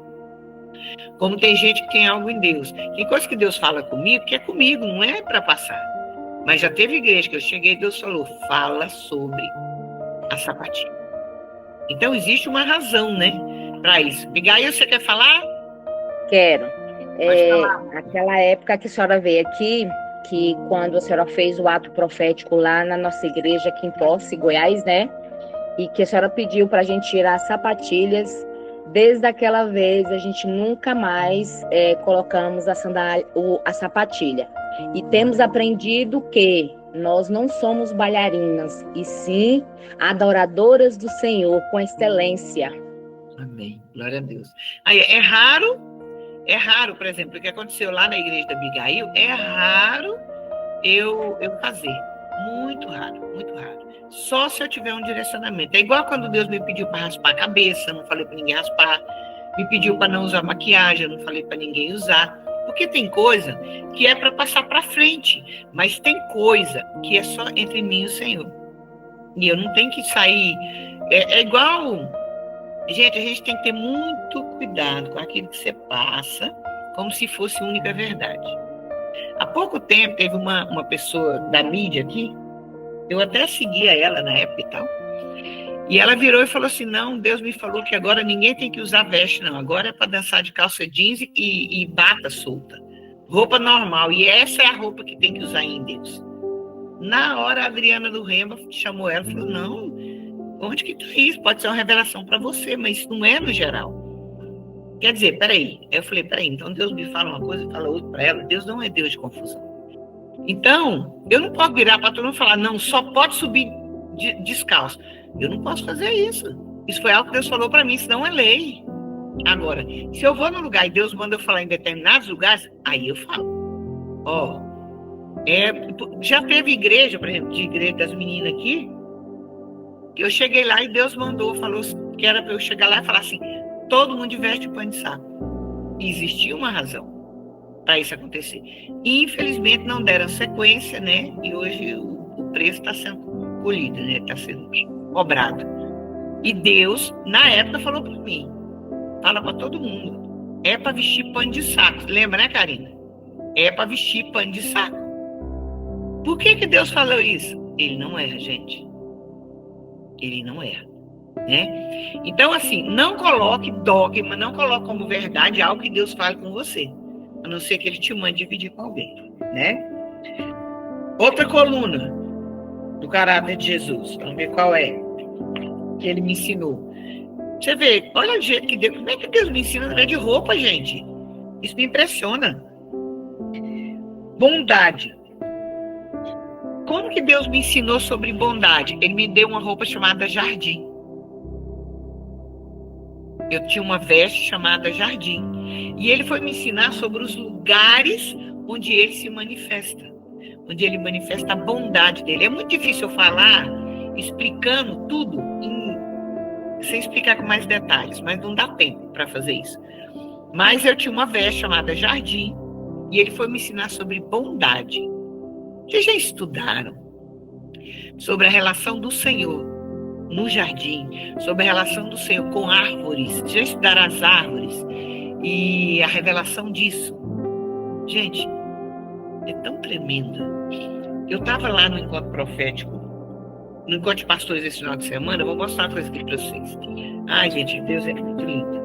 Como tem gente que tem algo em Deus. Tem coisa que Deus fala comigo, que é comigo, não é para passar. Mas já teve igreja que eu cheguei e Deus falou, fala sobre a sapatilha. Então existe uma razão, né, para isso. Abigail, você quer falar? Quero. Aquela época que a senhora veio aqui, que quando a senhora fez o ato profético lá na nossa igreja aqui em Posse, Goiás, né? E que a senhora pediu para a gente tirar as sapatilhas. Desde aquela vez, a gente nunca mais colocamos a sapatilha. E temos aprendido que nós não somos bailarinas, e sim adoradoras do Senhor com excelência. Amém. Glória a Deus. Aí, é raro, por exemplo, o que aconteceu lá na igreja da Abigail, é raro eu fazer. Muito raro, muito raro. Só se eu tiver um direcionamento. É igual quando Deus me pediu para raspar a cabeça, eu não falei para ninguém raspar. Me pediu para não usar maquiagem, eu não falei para ninguém usar. Porque tem coisa que é para passar para frente, mas tem coisa que é só entre mim e o Senhor. E eu não tenho que sair. É igual. Gente, a gente tem que ter muito cuidado com aquilo que você passa, como se fosse única verdade. Há pouco tempo teve uma pessoa da mídia aqui, eu até seguia ela na época e tal, e ela virou e falou assim, não, Deus me falou que agora ninguém tem que usar veste, não, agora é para dançar de calça jeans e bata solta, roupa normal, e essa é a roupa que tem que usar em Deus. Na hora a Adriana do Rema chamou ela e falou, não, onde que tá isso? Pode ser uma revelação para você, mas isso não é no geral. Quer dizer, peraí. Eu falei, peraí, então Deus me fala uma coisa e fala outra para ela. Deus não é Deus de confusão. Então, eu não posso virar para todo mundo e falar, não, só pode subir descalço. Eu não posso fazer isso. Isso foi algo que Deus falou para mim, senão é lei. Agora, se eu vou no lugar e Deus manda eu falar em determinados lugares, aí eu falo. Já teve igreja, por exemplo, de igreja das meninas aqui, que eu cheguei lá e Deus falou que era para eu chegar lá e falar assim, todo mundo veste pano de saco. E existia uma razão para isso acontecer. E, infelizmente, não deram sequência, né? E hoje o preço está sendo colhido, né? Está sendo cobrado. E Deus, na época, falou para mim, fala para todo mundo, é para vestir pano de saco. Lembra, né, Karina? É para vestir pano de saco. Por que Deus falou isso? Ele não erra, gente. Ele não erra, né? Então, assim, não coloque dogma, não coloque como verdade algo que Deus fale com você, a não ser que ele te mande dividir com alguém, né? Outra coluna do caráter de Jesus, vamos ver qual é, que ele me ensinou. Você vê, olha o jeito que Deus, como é que Deus me ensina através de roupa, gente? Isso me impressiona. Bondade. Como que Deus me ensinou sobre bondade? Ele me deu uma roupa chamada jardim. Eu tinha uma veste chamada jardim. E ele foi me ensinar sobre os lugares onde ele se manifesta. Onde ele manifesta a bondade dele. É muito difícil eu falar explicando tudo, sem explicar com mais detalhes, mas não dá tempo para fazer isso. Mas eu tinha uma veste chamada jardim. E ele foi me ensinar sobre bondade. Vocês já estudaram sobre a relação do Senhor no jardim, sobre a relação do Senhor com árvores? Já estudaram as árvores e a revelação disso? Gente, é tão tremendo. Eu estava lá no encontro profético, no encontro de pastores esse final de semana. Eu vou mostrar uma coisa aqui para vocês. Ai, gente, Deus é muito lindo.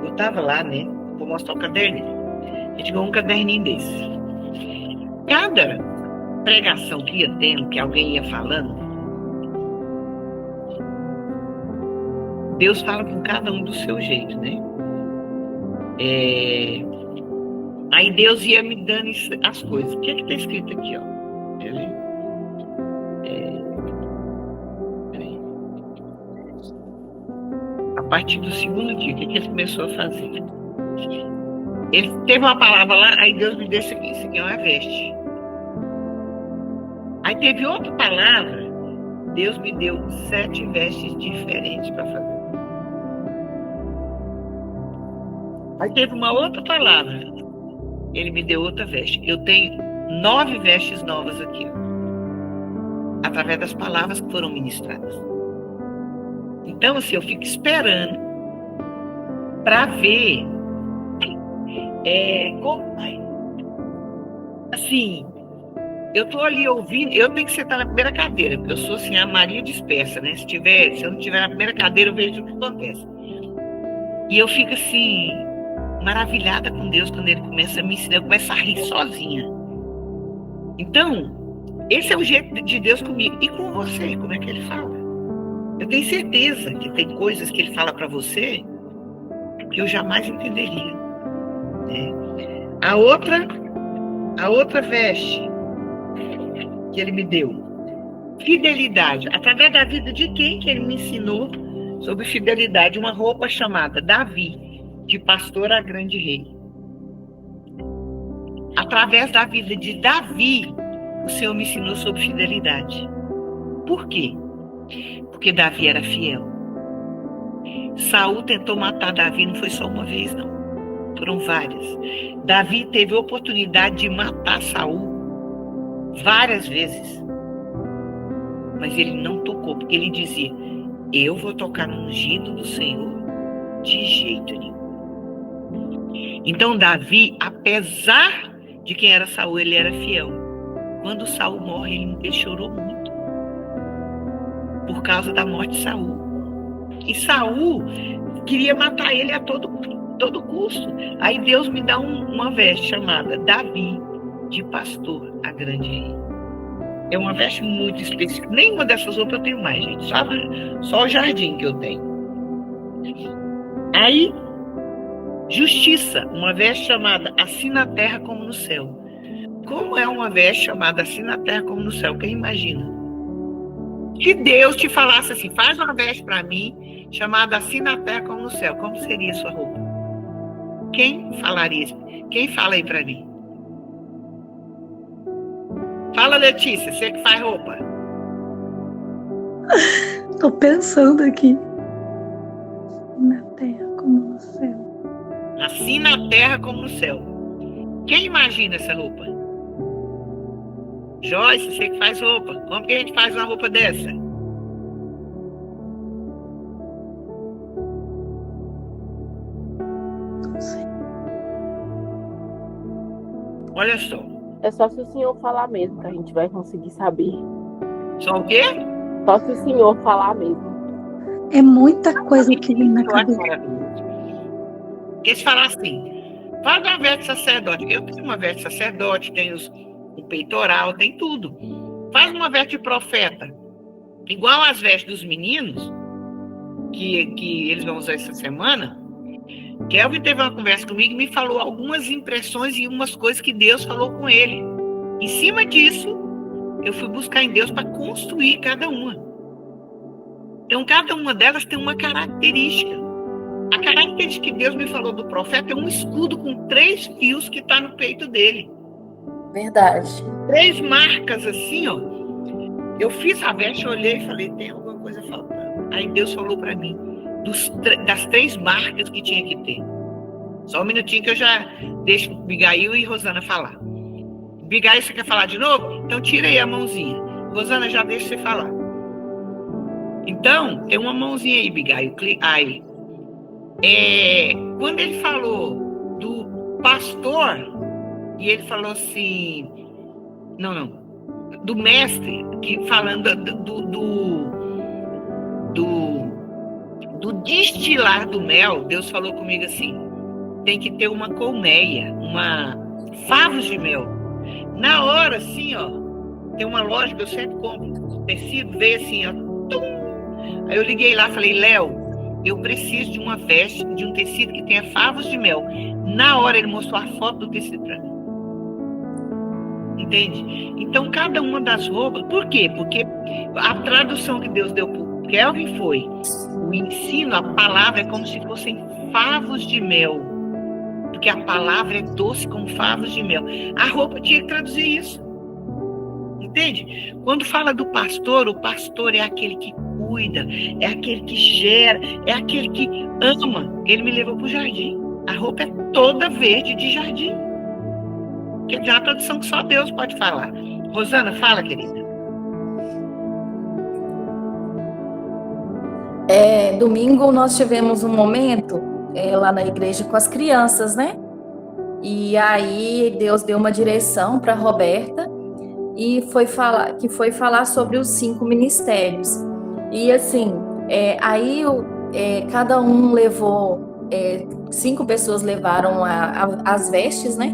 Eu estava lá, né? Vou mostrar o caderninho. A gente ganhou um caderninho desse. Cada pregação que ia tendo, que alguém ia falando, Deus fala com cada um do seu jeito, né? Aí Deus ia me dando as coisas. O que está escrito aqui, ó? Peraí. A partir do segundo dia, o que ele começou a fazer? Ele teve uma palavra lá, aí Deus me deu isso aqui é uma veste. Aí teve outra palavra, Deus me deu 7 vestes diferentes para fazer. Aí teve uma outra palavra, ele me deu outra veste. Eu tenho 9 vestes novas aqui, ó, através das palavras que foram ministradas. Então, assim, eu fico esperando para ver assim, eu tô ali ouvindo, eu tenho que sentar na primeira cadeira, porque eu sou assim, a Maria dispersa, né? Se eu não estiver na primeira cadeira, eu vejo o que acontece. E eu fico assim, maravilhada com Deus quando ele começa a me ensinar, eu começo a rir sozinha. Então, esse é o jeito de Deus comigo. E com você, como é que ele fala? Eu tenho certeza que tem coisas que ele fala para você que eu jamais entenderia. Né? A outra veste que ele me deu, fidelidade, através da vida de quem que ele me ensinou sobre fidelidade, uma roupa chamada Davi, de pastor a grande rei. Através da vida de Davi, o Senhor me ensinou sobre fidelidade. Por quê? Porque Davi era fiel. Saul tentou matar Davi, não foi só uma vez, não. Foram várias. Davi teve a oportunidade de matar Saul várias vezes. Mas ele não tocou, porque ele dizia: eu vou tocar no ungido do Senhor de jeito nenhum. Então Davi, apesar de quem era Saul, ele era fiel. Quando Saul morre, ele chorou muito por causa da morte de Saul. E Saul queria matar ele a todo custo. Aí Deus me dá uma veste chamada Davi, de pastor a grande rei. É uma veste muito específica. Nenhuma dessas roupas eu tenho mais, gente. Só o jardim que eu tenho. Aí, justiça, uma veste chamada assim na terra como no céu. Como é uma veste chamada assim na terra como no céu? Quem imagina? Se Deus te falasse assim, faz uma veste para mim, chamada assim na terra como no céu, como seria a sua roupa? Quem falaria isso? Quem fala aí para mim? Fala, Letícia, você que faz roupa. Tô pensando aqui. Na terra como no céu. Assim na terra como no céu. Quem imagina essa roupa? Joyce, você que faz roupa. Como que a gente faz uma roupa dessa? Não sei. Olha só. É só se o senhor falar mesmo que a gente vai conseguir saber. Só o quê? Só se o senhor falar mesmo. É muita coisa que vem na cabeça. Porque se falar assim, faz uma veste de sacerdote. Eu tenho uma veste de sacerdote, tenho o peitoral, tem tudo. Faz uma veste de profeta. Igual as vestes dos meninos, que eles vão usar essa semana. Kelvin teve uma conversa comigo e me falou algumas impressões e umas coisas que Deus falou com ele. Em cima disso, eu fui buscar em Deus para construir cada uma. Então, cada uma delas tem uma característica. A característica que Deus me falou do profeta é um escudo com 3 fios que está no peito dele. Verdade. 3 marcas assim, ó. Eu fiz a veste, olhei e falei, tem alguma coisa faltando. Aí Deus falou para mim das 3 marcas que tinha que ter. Só um minutinho que eu já deixo Abigail e Rosana falar. Abigail, você quer falar de novo? Então tira aí a mãozinha. Rosana, já deixa você falar. Então, tem uma mãozinha aí, Abigail. Aí. Quando ele falou do pastor, e ele falou assim, do mestre, que falando do destilar do mel, Deus falou comigo assim, tem que ter uma colmeia, favos de mel. Na hora, assim, ó, tem uma loja que eu sempre compro tecido, veio assim, ó, tum. Aí eu liguei lá, falei, Léo, eu preciso de uma veste, de um tecido que tenha favos de mel. Na hora ele mostrou a foto do tecido para mim. Entende? Então, cada uma das roupas... Por quê? Porque a tradução que Deus deu para o Kelvin foi: o ensino, a palavra é como se fossem favos de mel. Porque a palavra é doce como favos de mel. A roupa tinha que traduzir isso. Entende? Quando fala do pastor, o pastor é aquele que cuida, é aquele que gera, é aquele que ama. Ele me levou para o jardim. A roupa é toda verde de jardim. Que é uma tradução que só Deus pode falar. Rosana, fala, querida. Domingo nós tivemos um momento lá na igreja com as crianças, né? E aí Deus deu uma direção para Roberta e foi falar sobre os 5 ministérios. E assim, aí cada um levou, 5 pessoas levaram as vestes, né?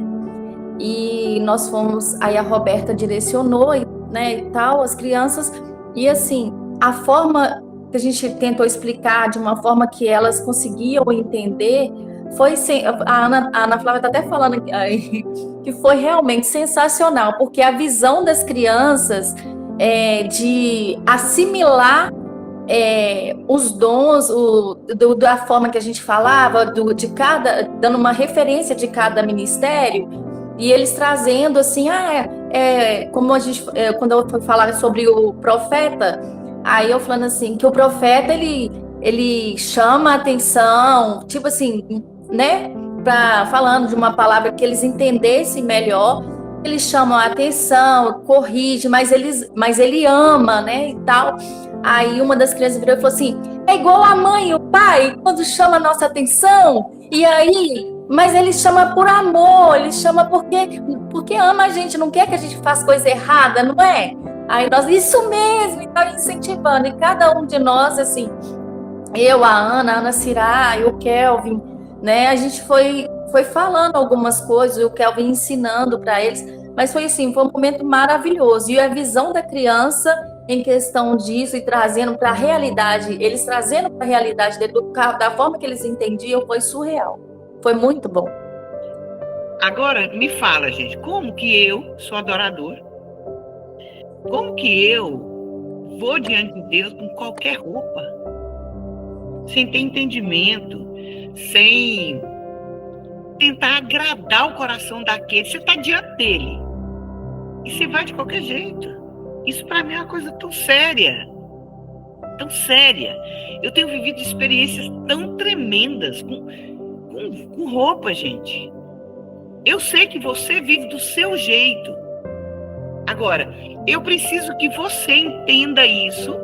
E nós fomos, aí a Roberta direcionou, né, e tal, as crianças, e assim, a forma que a gente tentou explicar, de uma forma que elas conseguiam entender, foi, a Ana Flávia está até falando aí, que foi realmente sensacional, porque a visão das crianças de assimilar os dons, da forma que a gente falava, dando uma referência de cada ministério, e eles trazendo assim, como a gente, quando eu fui falar sobre o profeta, aí eu falando assim, que o profeta, ele chama a atenção, tipo assim, né, falando de uma palavra que eles entendessem melhor, eles chamam a atenção, corrige, mas ele ama, né, e tal. Aí uma das crianças virou e falou assim, é igual a mãe e o pai, quando chama a nossa atenção, e aí... Mas ele chama por amor, ele chama porque ama a gente, não quer que a gente faça coisa errada, não é? Aí nós, isso mesmo, está incentivando. E cada um de nós, assim, eu, a Ana Cirá e o Kelvin, né? A gente foi falando algumas coisas, o Kelvin ensinando para eles, mas foi assim, foi um momento maravilhoso. E a visão da criança em questão disso e trazendo para a realidade, eles trazendo para a realidade da forma que eles entendiam, foi surreal. Foi muito bom. Agora, me fala, gente, como que eu sou adorador? Como que eu vou diante de Deus com qualquer roupa? Sem ter entendimento, sem tentar agradar o coração daquele. Você está diante dele. E você vai de qualquer jeito. Isso para mim é uma coisa tão séria. Tão séria. Eu tenho vivido experiências tão tremendas com roupa, gente. Eu sei que você vive do seu jeito. Agora, eu preciso que você entenda isso,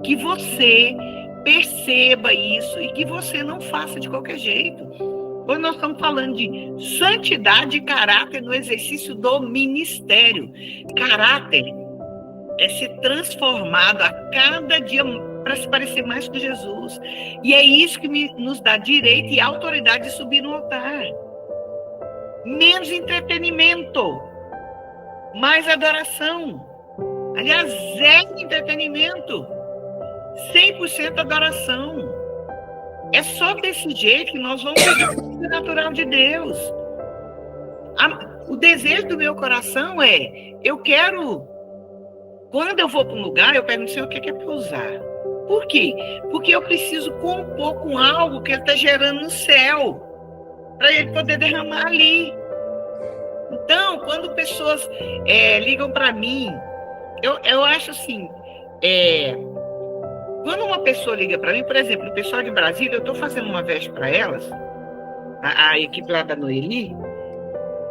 que você perceba isso e que você não faça de qualquer jeito. Hoje nós estamos falando de santidade e caráter no exercício do ministério. Caráter é ser transformado a cada dia para se parecer mais com Jesus. E é isso que nos dá direito e autoridade de subir no altar. Menos entretenimento, mais adoração. Aliás, 0 entretenimento, 100% adoração. É só desse jeito que nós vamos viver o natural de Deus. O desejo do meu coração é, eu quero, quando eu vou para um lugar, eu pergunto, Senhor, o que é para eu usar? Por quê? Porque eu preciso compor com algo que ele está gerando no céu, para ele poder derramar ali. Então, quando pessoas ligam para mim, eu acho assim, quando uma pessoa liga para mim, por exemplo, o pessoal de Brasília, eu estou fazendo uma veste para elas, a equipe lá da Noeli,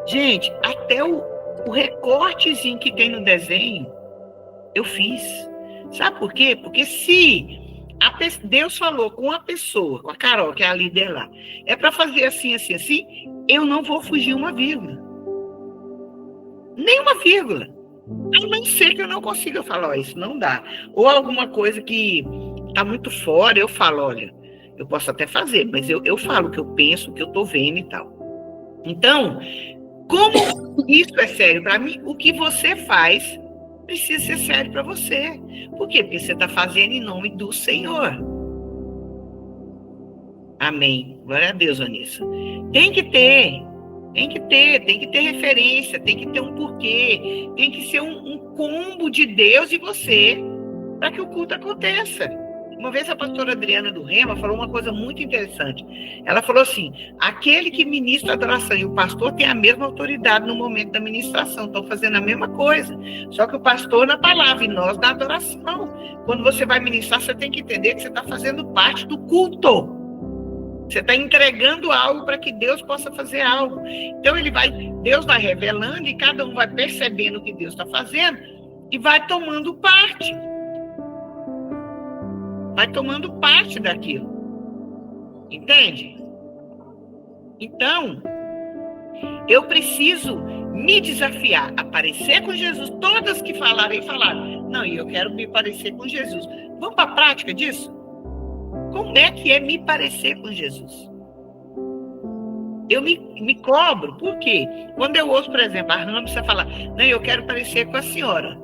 gente, até o recortezinho que tem no desenho, eu fiz. Sabe por quê? Porque se Deus falou com a pessoa, com a Carol, que é a líder lá, é para fazer assim, assim, assim, eu não vou fugir uma vírgula. Nem uma vírgula. A não ser que eu não consiga falar, ó, isso não dá. Ou alguma coisa que está muito fora, eu falo, olha, eu posso até fazer, mas eu falo o que eu penso, o que eu estou vendo e tal. Então, como isso é sério para mim, o que você faz precisa ser sério para você. Por quê? Porque você está fazendo em nome do Senhor. Amém. Glória a Deus, Vanessa. Tem que ter referência, tem que ter um porquê, tem que ser um combo de Deus e você, para que o culto aconteça. Uma vez a pastora Adriana do Rema falou uma coisa muito interessante. Ela falou assim, aquele que ministra a adoração e o pastor tem a mesma autoridade no momento da ministração, estão fazendo a mesma coisa, só que o pastor na palavra e nós na adoração. Quando você vai ministrar, você tem que entender que você está fazendo parte do culto. Você está entregando algo para que Deus possa fazer algo. Então Deus vai revelando e cada um vai percebendo o que Deus está fazendo e vai tomando parte. Vai tomando parte daquilo. Entende? Então, eu preciso me desafiar a parecer com Jesus. Todas que falaram, não, eu quero me parecer com Jesus. Vamos para a prática disso? Como é que é me parecer com Jesus? Eu me cobro. Por quê? Quando eu ouço, por exemplo, a Ramsa falar, não, eu quero parecer com a senhora.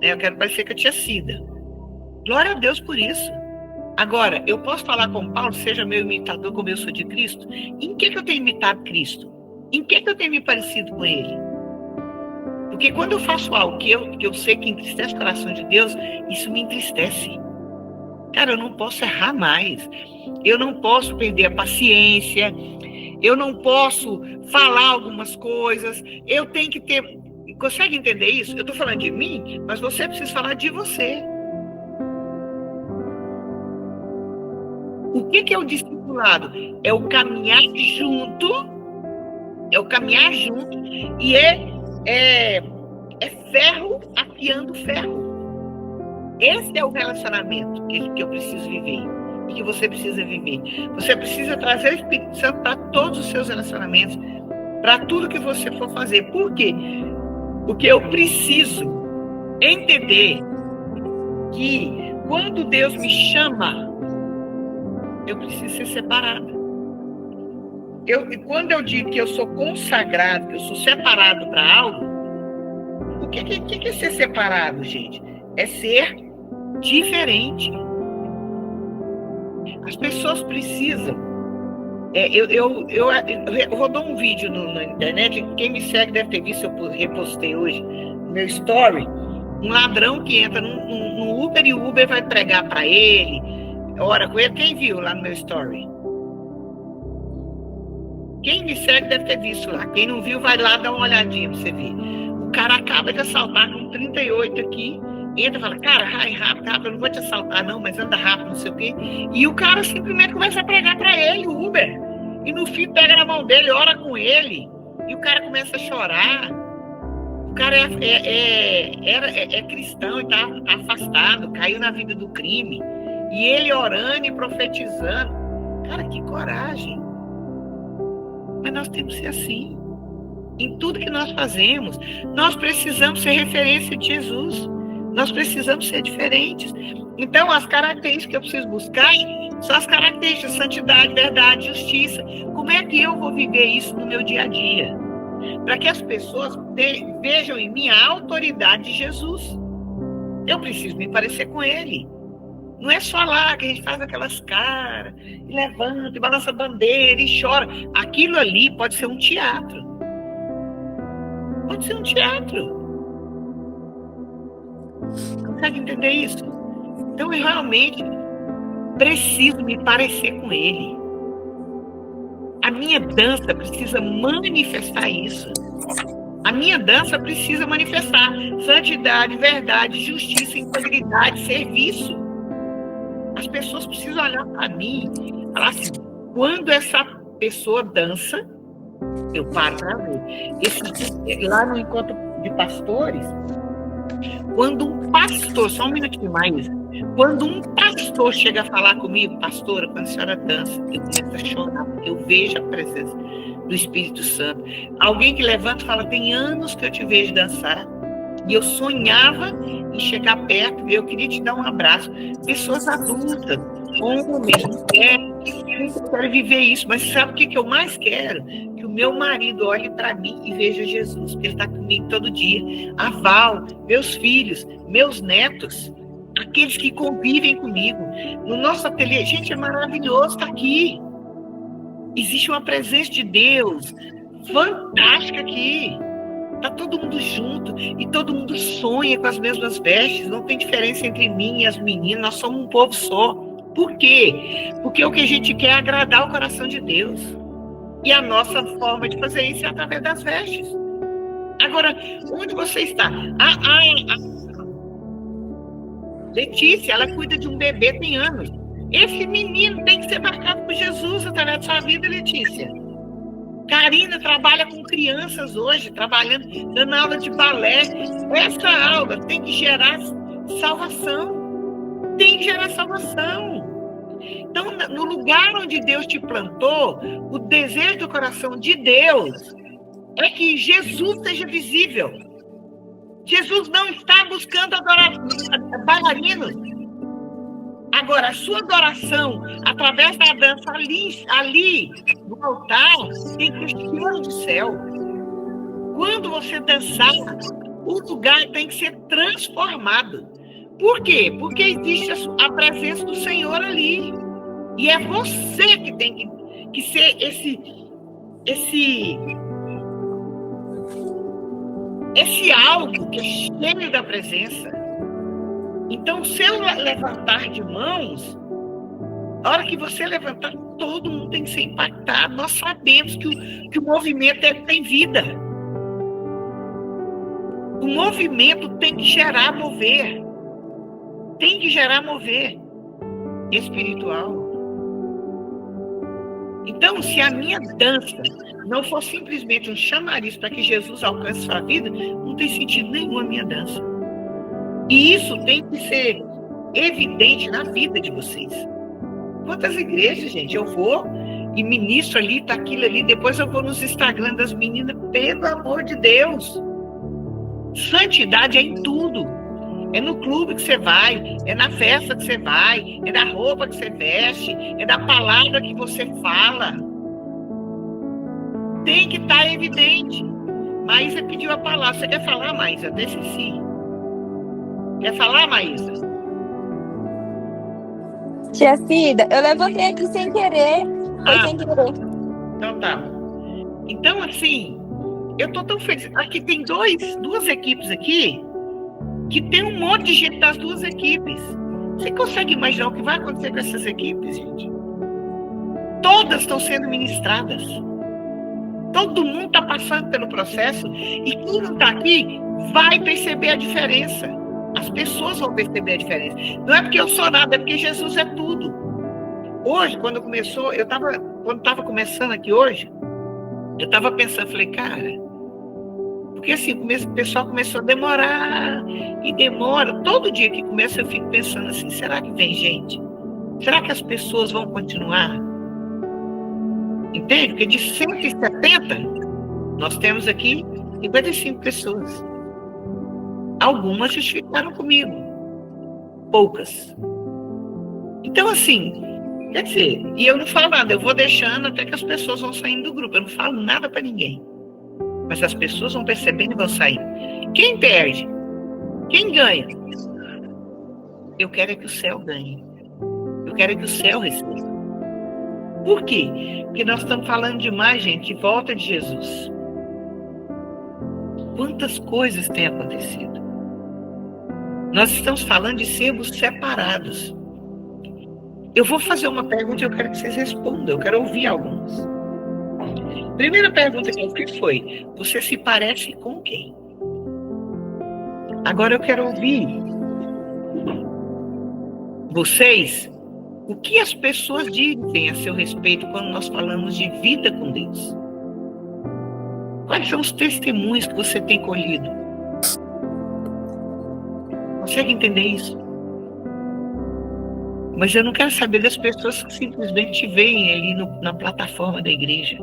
Eu quero parecer com a tia Cida. Glória a Deus por isso. Agora, eu posso falar com Paulo, seja meu imitador como eu sou de Cristo? Em que eu tenho imitado Cristo? Em que eu tenho me parecido com Ele? Porque quando eu faço algo que eu sei que entristece o coração de Deus, isso me entristece. Cara, eu não posso errar mais. Eu não posso perder a paciência. Eu não posso falar algumas coisas. Eu tenho que ter... Consegue entender isso? Eu estou falando de mim, mas você precisa falar de você. O que é o discipulado? É o caminhar junto. É o caminhar junto. E é ferro afiando ferro. Esse é o relacionamento que eu preciso viver. E que você precisa viver. Você precisa trazer o Espírito Santo para todos os seus relacionamentos. Para tudo que você for fazer. Por quê? Porque eu preciso entender que quando Deus me chama, eu preciso ser separado. Quando eu digo que eu sou consagrado, que eu sou separado para algo, o que é ser separado, gente? É ser diferente. As pessoas precisam. Rodou um vídeo na internet, quem me segue deve ter visto, eu repostei hoje no meu story, um ladrão que entra no Uber e o Uber vai pregar para ele, ora com ele. Quem viu lá no meu story? Quem me segue deve ter visto lá. Quem não viu, vai lá dar uma olhadinha para você ver. O cara acaba de assaltar com 38 aqui, entra e fala, cara, rápido, eu não vou te assaltar não, mas anda rápido, não sei o quê. E o cara simplesmente começa a pregar para ele, o Uber. E no fim pega na mão dele, ora com ele. E o cara começa a chorar. O cara é cristão e está afastado, caiu na vida do crime. E ele orando e profetizando. Cara, que coragem. Mas nós temos que ser assim. Em tudo que nós fazemos, nós precisamos ser referência de Jesus. Nós precisamos ser diferentes. Então, as características que eu preciso buscar são as características: santidade, verdade, justiça. Como é que eu vou viver isso no meu dia a dia? Para que as pessoas vejam em mim a autoridade de Jesus. Eu preciso me parecer com Ele. Não é só lá que a gente faz aquelas caras, e levanta, e balança a bandeira, e chora. Aquilo ali pode ser um teatro. Pode ser um teatro. Consegue entender isso? Então, eu realmente preciso me parecer com Ele. A minha dança precisa manifestar isso. A minha dança precisa manifestar santidade, verdade, justiça, integridade, serviço. As pessoas precisam olhar para mim e falar assim, quando essa pessoa dança, eu paro para ver. Lá no encontro de pastores, quando um pastor, só um minutinho mais, quando um pastor chega a falar comigo, pastora, quando a senhora dança, eu começo a chorar, porque eu vejo a presença do Espírito Santo. Alguém que levanta e fala, tem anos que eu te vejo dançar, e eu sonhava em chegar perto, eu queria te dar um abraço. Pessoas adultas, homens, mulheres, eu quero viver isso, mas sabe o que eu mais quero? Que o meu marido olhe para mim e veja Jesus, porque ele está comigo todo dia. A Val, meus filhos, meus netos, aqueles que convivem comigo. No nosso ateliê, gente, é maravilhoso estar aqui. Existe uma presença de Deus fantástica aqui. Está todo mundo junto e todo mundo sonha com as mesmas vestes. Não tem diferença entre mim e as meninas. Nós somos um povo só. Por quê? Porque o que a gente quer é agradar o coração de Deus. E a nossa forma de fazer isso é através das vestes. Agora, onde você está? A Letícia, ela cuida de um bebê, tem anos. Esse menino tem que ser marcado por Jesus através da sua vida, Letícia. Karina trabalha com crianças hoje, trabalhando, dando aula de balé. Essa aula tem que gerar salvação. Tem que gerar salvação. Então, no lugar onde Deus te plantou, o desejo do coração de Deus é que Jesus seja visível. Jesus não está buscando adorar bailarinos. Agora, a sua adoração, através da dança ali no altar, tem que ter cheiro de céu. Quando você dançar, o lugar tem que ser transformado. Por quê? Porque existe a presença do Senhor ali. E é você que tem que ser esse algo que é cheio da presença. Então, se eu levantar de mãos, a hora que você levantar, todo mundo tem que ser impactado. Nós sabemos que o movimento tem vida. O movimento tem que gerar mover. Tem que gerar mover espiritual. Então, se a minha dança não for simplesmente um chamariz para que Jesus alcance sua vida, não tem sentido nenhum a minha dança. E isso tem que ser evidente na vida de vocês. Quantas igrejas, gente, eu vou e ministro ali, tá aquilo ali, depois eu vou nos Instagram das meninas, pelo amor de Deus. Santidade é em tudo. É no clube que você vai, é na festa que você vai, é na roupa que você veste, é na palavra que você fala. Tem que estar evidente. Maísa pediu a palavra. Você quer falar, Maísa? Até esqueci. Quer falar, Maísa? Tia Cida, eu levantei aqui sem querer. Foi sem querer. Então tá. Então, assim, eu tô tão feliz. Aqui tem duas equipes aqui, que tem um monte de gente das duas equipes. Você consegue imaginar o que vai acontecer com essas equipes, gente? Todas estão sendo ministradas. Todo mundo está passando pelo processo. E quem não está aqui vai perceber a diferença. As pessoas vão perceber a diferença. Não é porque eu sou nada, é porque Jesus é tudo. Hoje, quando começou, quando estava começando aqui hoje, eu estava pensando, falei, cara, porque assim, o pessoal começou a demorar, e demora. Todo dia que começa eu fico pensando assim, será que vem gente? Será que as pessoas vão continuar? Entende? Porque de 170, nós temos aqui 55 pessoas. Algumas justificaram comigo. Poucas. Então, assim, quer dizer, e eu não falo nada, eu vou deixando até que as pessoas vão saindo do grupo. Eu não falo nada para ninguém. Mas as pessoas vão percebendo e vão saindo. Quem perde? Quem ganha? Eu quero é que o céu ganhe. Eu quero é que o céu receba. Por quê? Porque nós estamos falando demais, gente, de volta de Jesus. Quantas coisas têm acontecido? Nós estamos falando de sermos separados. Eu vou fazer uma pergunta e eu quero que vocês respondam. Eu quero ouvir algumas. Primeira pergunta que eu fiz foi: você se parece com quem? Agora eu quero ouvir vocês, o que as pessoas dizem a seu respeito quando nós falamos de vida com Deus. Quais são os testemunhos que você tem colhido? Consegue entender isso? Mas eu não quero saber das pessoas que simplesmente veem ali na plataforma da igreja.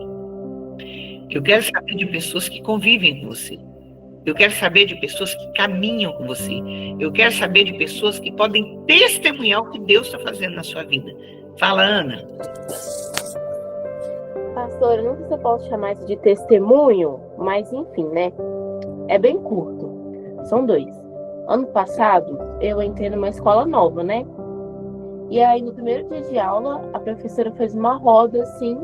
Eu quero saber de pessoas que convivem com você. Eu quero saber de pessoas que caminham com você. Eu quero saber de pessoas que podem testemunhar o que Deus está fazendo na sua vida. Fala, Ana. Pastora, não sei se eu posso chamar isso de testemunho, mas enfim, né? É bem curto. São 2. Ano passado, eu entrei numa escola nova, né? E aí, no primeiro dia de aula, a professora fez uma roda, assim,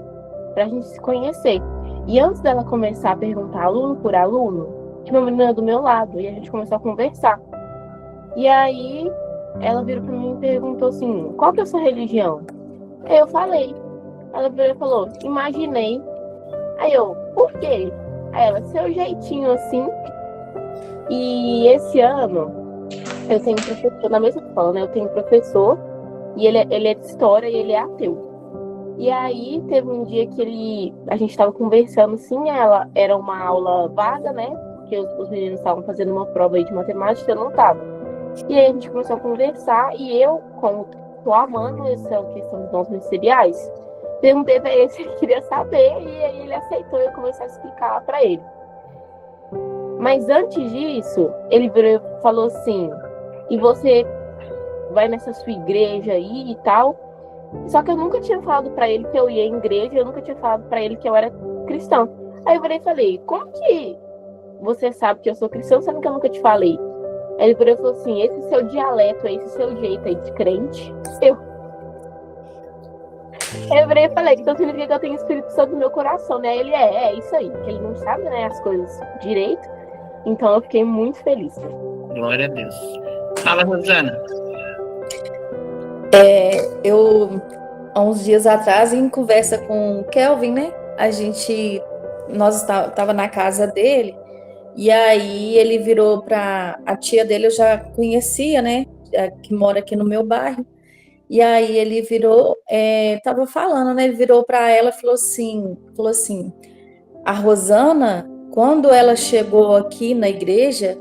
pra gente se conhecer. E antes dela começar a perguntar aluno por aluno, tinha uma menina do meu lado e a gente começou a conversar. E aí ela virou pra mim e perguntou assim, qual que é a sua religião? Aí eu falei. Ela virou e falou, imaginei. Aí eu, por quê? Aí ela, seu jeitinho assim. E esse ano eu tenho professor, na mesma escola, né? Eu tenho professor e ele é de história e ele é ateu. E aí teve um dia que a gente estava conversando assim, era uma aula vaga, né? Porque os meninos estavam fazendo uma prova aí de matemática, eu não estava. E aí a gente começou a conversar e eu, como tô amando essa questão dos dons ministeriais, perguntei pra ele se ele queria saber e aí ele aceitou e eu comecei a explicar para ele. Mas antes disso, ele virou e falou assim, e você vai nessa sua igreja aí e tal? Só que eu nunca tinha falado pra ele que eu ia em igreja, eu nunca tinha falado pra ele que eu era cristão. Aí eu virei e falei, como que você sabe que eu sou cristão, sendo que eu nunca te falei? Aí ele virou e falou assim, esse seu dialeto, esse seu jeito aí de crente, eu virei e falei, então significa que eu tenho o Espírito Santo no meu coração, né? Ele é isso aí, que ele não sabe, né, as coisas direito. Então eu fiquei muito feliz. Glória a Deus. Fala, Rosana. Eu, há uns dias atrás, em conversa com o Kelvin, né? Nós estava na casa dele, e aí ele virou para a tia dele, eu já conhecia, né? Que mora aqui no meu bairro. E aí ele virou, tava falando, né? Ele virou para ela e falou assim, a Rosana, quando ela chegou aqui na igreja,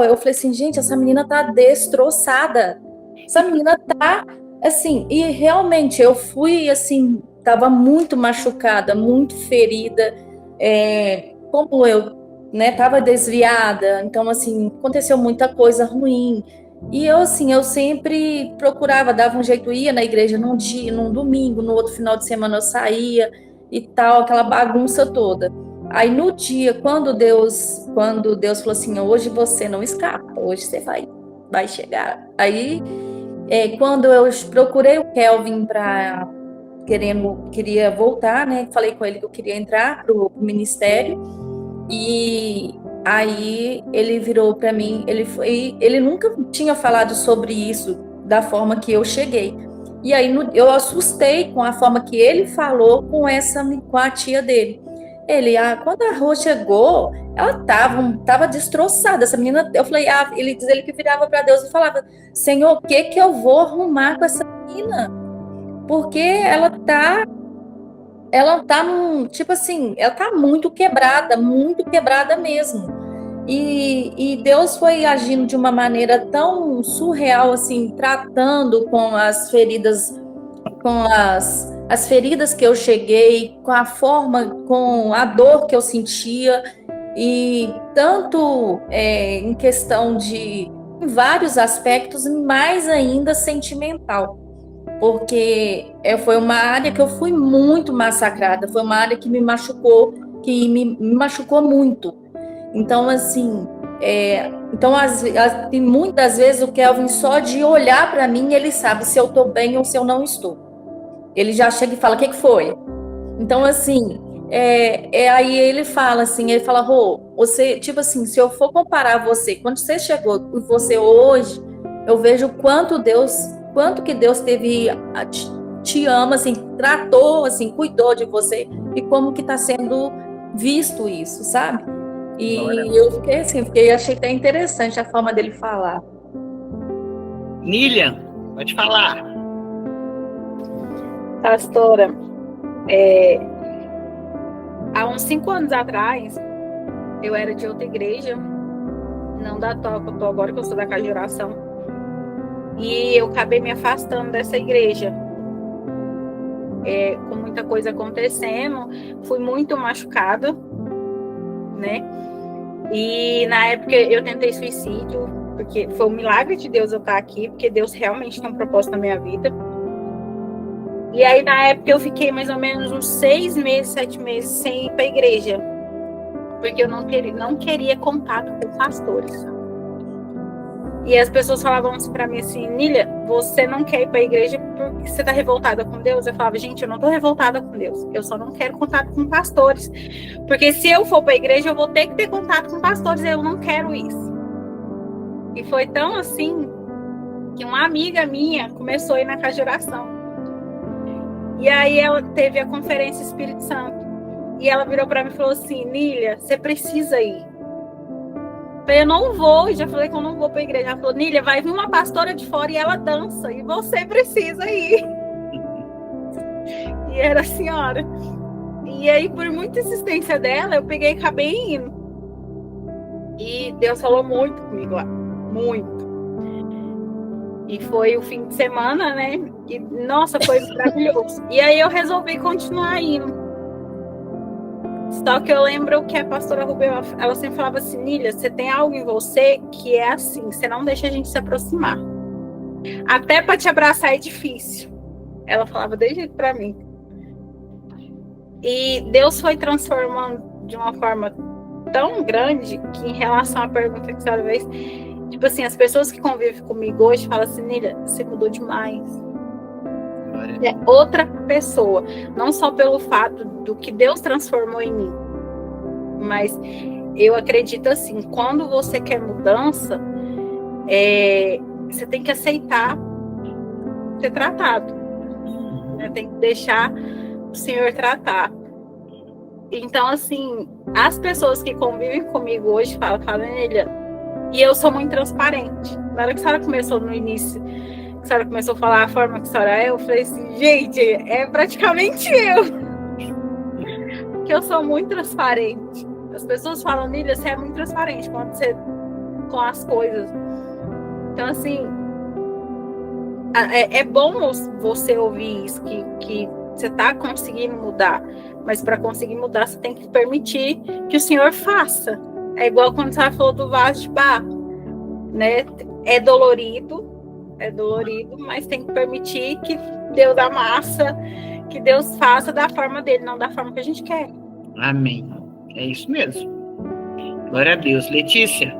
eu falei assim, gente, essa menina tá destroçada. Essa menina tá, assim, e realmente eu fui, assim, tava muito machucada, muito ferida, como eu, né, tava desviada, então, assim, aconteceu muita coisa ruim. E eu, assim, eu sempre procurava, dava um jeito, ia na igreja num dia, num domingo, no outro final de semana eu saía e tal, aquela bagunça toda. Aí no dia, quando Deus falou assim, hoje você não escapa, hoje você vai chegar. Aí, quando eu procurei o Kelvin queria voltar, né? Falei com ele que eu queria entrar pro ministério. E aí ele virou para mim, ele nunca tinha falado sobre isso da forma que eu cheguei. E aí eu assustei com a forma que ele falou com a tia dele. Quando a Rô chegou, ela tava destroçada, essa menina. Eu falei, ele diz ele que virava para Deus e falava, Senhor, o que eu vou arrumar com essa menina? Porque ela tá tipo assim, ela tá muito quebrada mesmo. E Deus foi agindo de uma maneira tão surreal, assim, tratando com as feridas, com as feridas que eu cheguei, com a forma, com a dor que eu sentia, e tanto em questão em vários aspectos, mais ainda sentimental. Porque foi uma área que eu fui muito massacrada, foi uma área que me machucou muito. Então, assim, muitas vezes o Kelvin, só de olhar para mim, ele sabe se eu estou bem ou se eu não estou. Ele já chega e fala, o que foi? Então, assim, aí ele fala, Rô, você, tipo assim, se eu for comparar você, quando você chegou, você hoje, eu vejo quanto que Deus te ama, assim, tratou, assim, cuidou de você e como que está sendo visto isso, sabe? E eu fiquei assim, achei até interessante a forma dele falar. Nília, pode falar. Pastora, há uns 5 anos atrás, eu era de outra igreja, não da atual que eu tô agora, que eu sou da Casa de Oração. E eu acabei me afastando dessa igreja. Com muita coisa acontecendo, fui muito machucada, né? E na época eu tentei suicídio, porque foi um milagre de Deus eu estar aqui, porque Deus realmente tem um propósito na minha vida. E aí na época eu fiquei mais ou menos uns 6 meses, 7 meses sem ir para a igreja, porque eu não queria contato com pastores. E as pessoas falavam para mim assim, Nília, você não quer ir para a igreja porque você tá revoltada com Deus? Eu falava, gente, eu não tô revoltada com Deus. Eu só não quero contato com pastores. Porque se eu for pra igreja, eu vou ter que ter contato com pastores. Eu não quero isso. E foi tão assim que uma amiga minha começou a ir na casa de oração. E aí ela teve a conferência Espírito Santo. E ela virou pra mim e falou assim, Nília, você precisa ir. Eu falei, eu não vou. E já falei que eu não vou pra igreja. Ela falou, Nília, vai vir uma pastora de fora e ela dança. E você precisa ir. E era a senhora. E aí, por muita insistência dela, eu peguei e acabei indo. E Deus falou muito comigo lá. Muito. E foi o fim de semana, né? E, nossa, foi maravilhoso. E aí eu resolvi continuar indo. Só que eu lembro que a pastora Rubel, ela sempre falava assim, Nília, você tem algo em você que é assim, você não deixa a gente se aproximar. Até para te abraçar é difícil. Ela falava desse jeito para mim. E Deus foi transformando de uma forma tão grande que em relação à pergunta que a senhora fez, tipo assim, as pessoas que convivem comigo hoje falam assim, Nília, você mudou demais. É outra pessoa, não só pelo fato do que Deus transformou em mim, mas eu acredito assim, quando você quer mudança, você tem que aceitar ser tratado, né? Tem que deixar o Senhor tratar. Então assim, as pessoas que convivem comigo hoje falam, Nília, e eu sou muito transparente. Na hora que a senhora começou no início, a senhora começou a falar a forma que a senhora é, eu falei assim, gente, é praticamente eu. Porque eu sou muito transparente. As pessoas falam, Nília, você é muito transparente quando você, com as coisas. Então, assim, é bom você ouvir isso, que você está conseguindo mudar. Mas para conseguir mudar, você tem que permitir que o Senhor faça. É igual quando você falou do vaso de barro, né? É dolorido, mas tem que permitir que Deus amassa, que Deus faça da forma dele, não da forma que a gente quer. Amém. É isso mesmo. Glória a Deus. Letícia?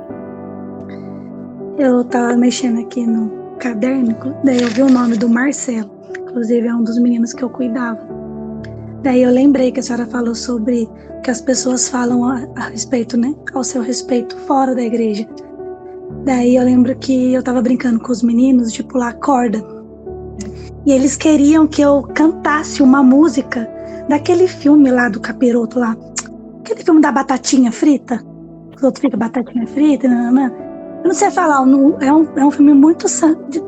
Eu tava mexendo aqui no caderno, daí eu vi o nome do Marcelo, inclusive é um dos meninos que eu cuidava. Daí eu lembrei que a senhora falou sobre o que as pessoas falam a respeito, né? Ao seu respeito, fora da igreja. Daí eu lembro que eu tava brincando com os meninos de pular corda. E eles queriam que eu cantasse uma música daquele filme lá do Capiroto lá. Aquele filme da batatinha frita. Os outros ficam batatinha frita, nananã. Eu não sei falar, é um filme muito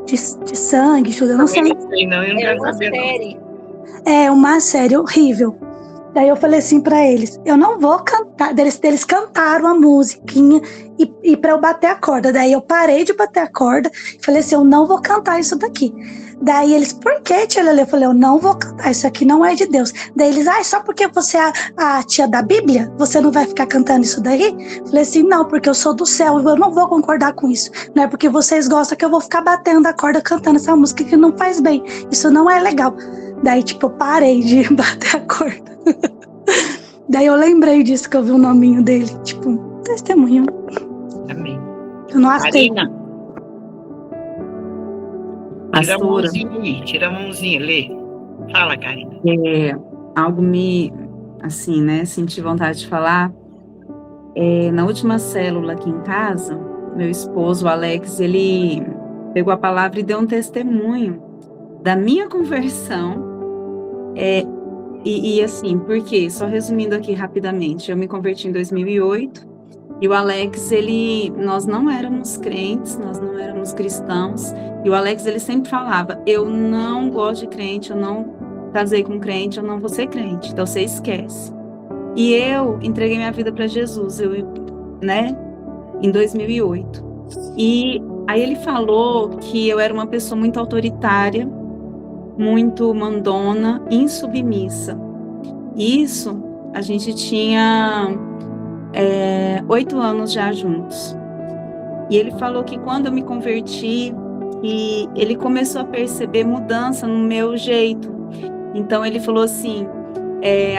de sangue, tudo. Eu não sei. Eu não quero saber, não. É uma série horrível. Daí eu falei assim pra eles, eu não vou cantar. Eles cantaram a musiquinha e pra eu bater a corda. Daí eu parei de bater a corda e falei assim, eu não vou cantar isso daqui. Daí eles, por que, tia Lelê? Eu falei, eu não vou cantar, isso aqui não é de Deus. Daí eles, só porque você é a tia da Bíblia, você não vai ficar cantando isso daí? Eu falei assim, não, porque eu sou do céu, eu não vou concordar com isso. Não é porque vocês gostam que eu vou ficar batendo a corda cantando essa música que não faz bem. Isso não é legal. Daí, tipo, eu parei de bater a corda. Daí eu lembrei disso, que eu vi o nominho dele, tipo, testemunho. Amém. Eu não aceito. Tira a mãozinha aí, tira a mãozinha, lê. Fala, Karina. Algo me, assim, né, senti vontade de falar. Na última célula aqui em casa, meu esposo, o Alex, ele pegou a palavra e deu um testemunho da minha conversão. E assim, por quê? Só resumindo aqui rapidamente, eu me converti em 2008 e o Alex, nós não éramos crentes, nós não éramos cristãos, e o Alex, ele sempre falava, eu não gosto de crente, eu não casei com crente, eu não vou ser crente, então você esquece. E eu entreguei minha vida para Jesus, em 2008. E aí ele falou que eu era uma pessoa muito autoritária, muito mandona, insubmissa. Isso, a gente tinha 8 anos já juntos. E ele falou que quando eu me converti, e ele começou a perceber mudança no meu jeito. Então ele falou assim,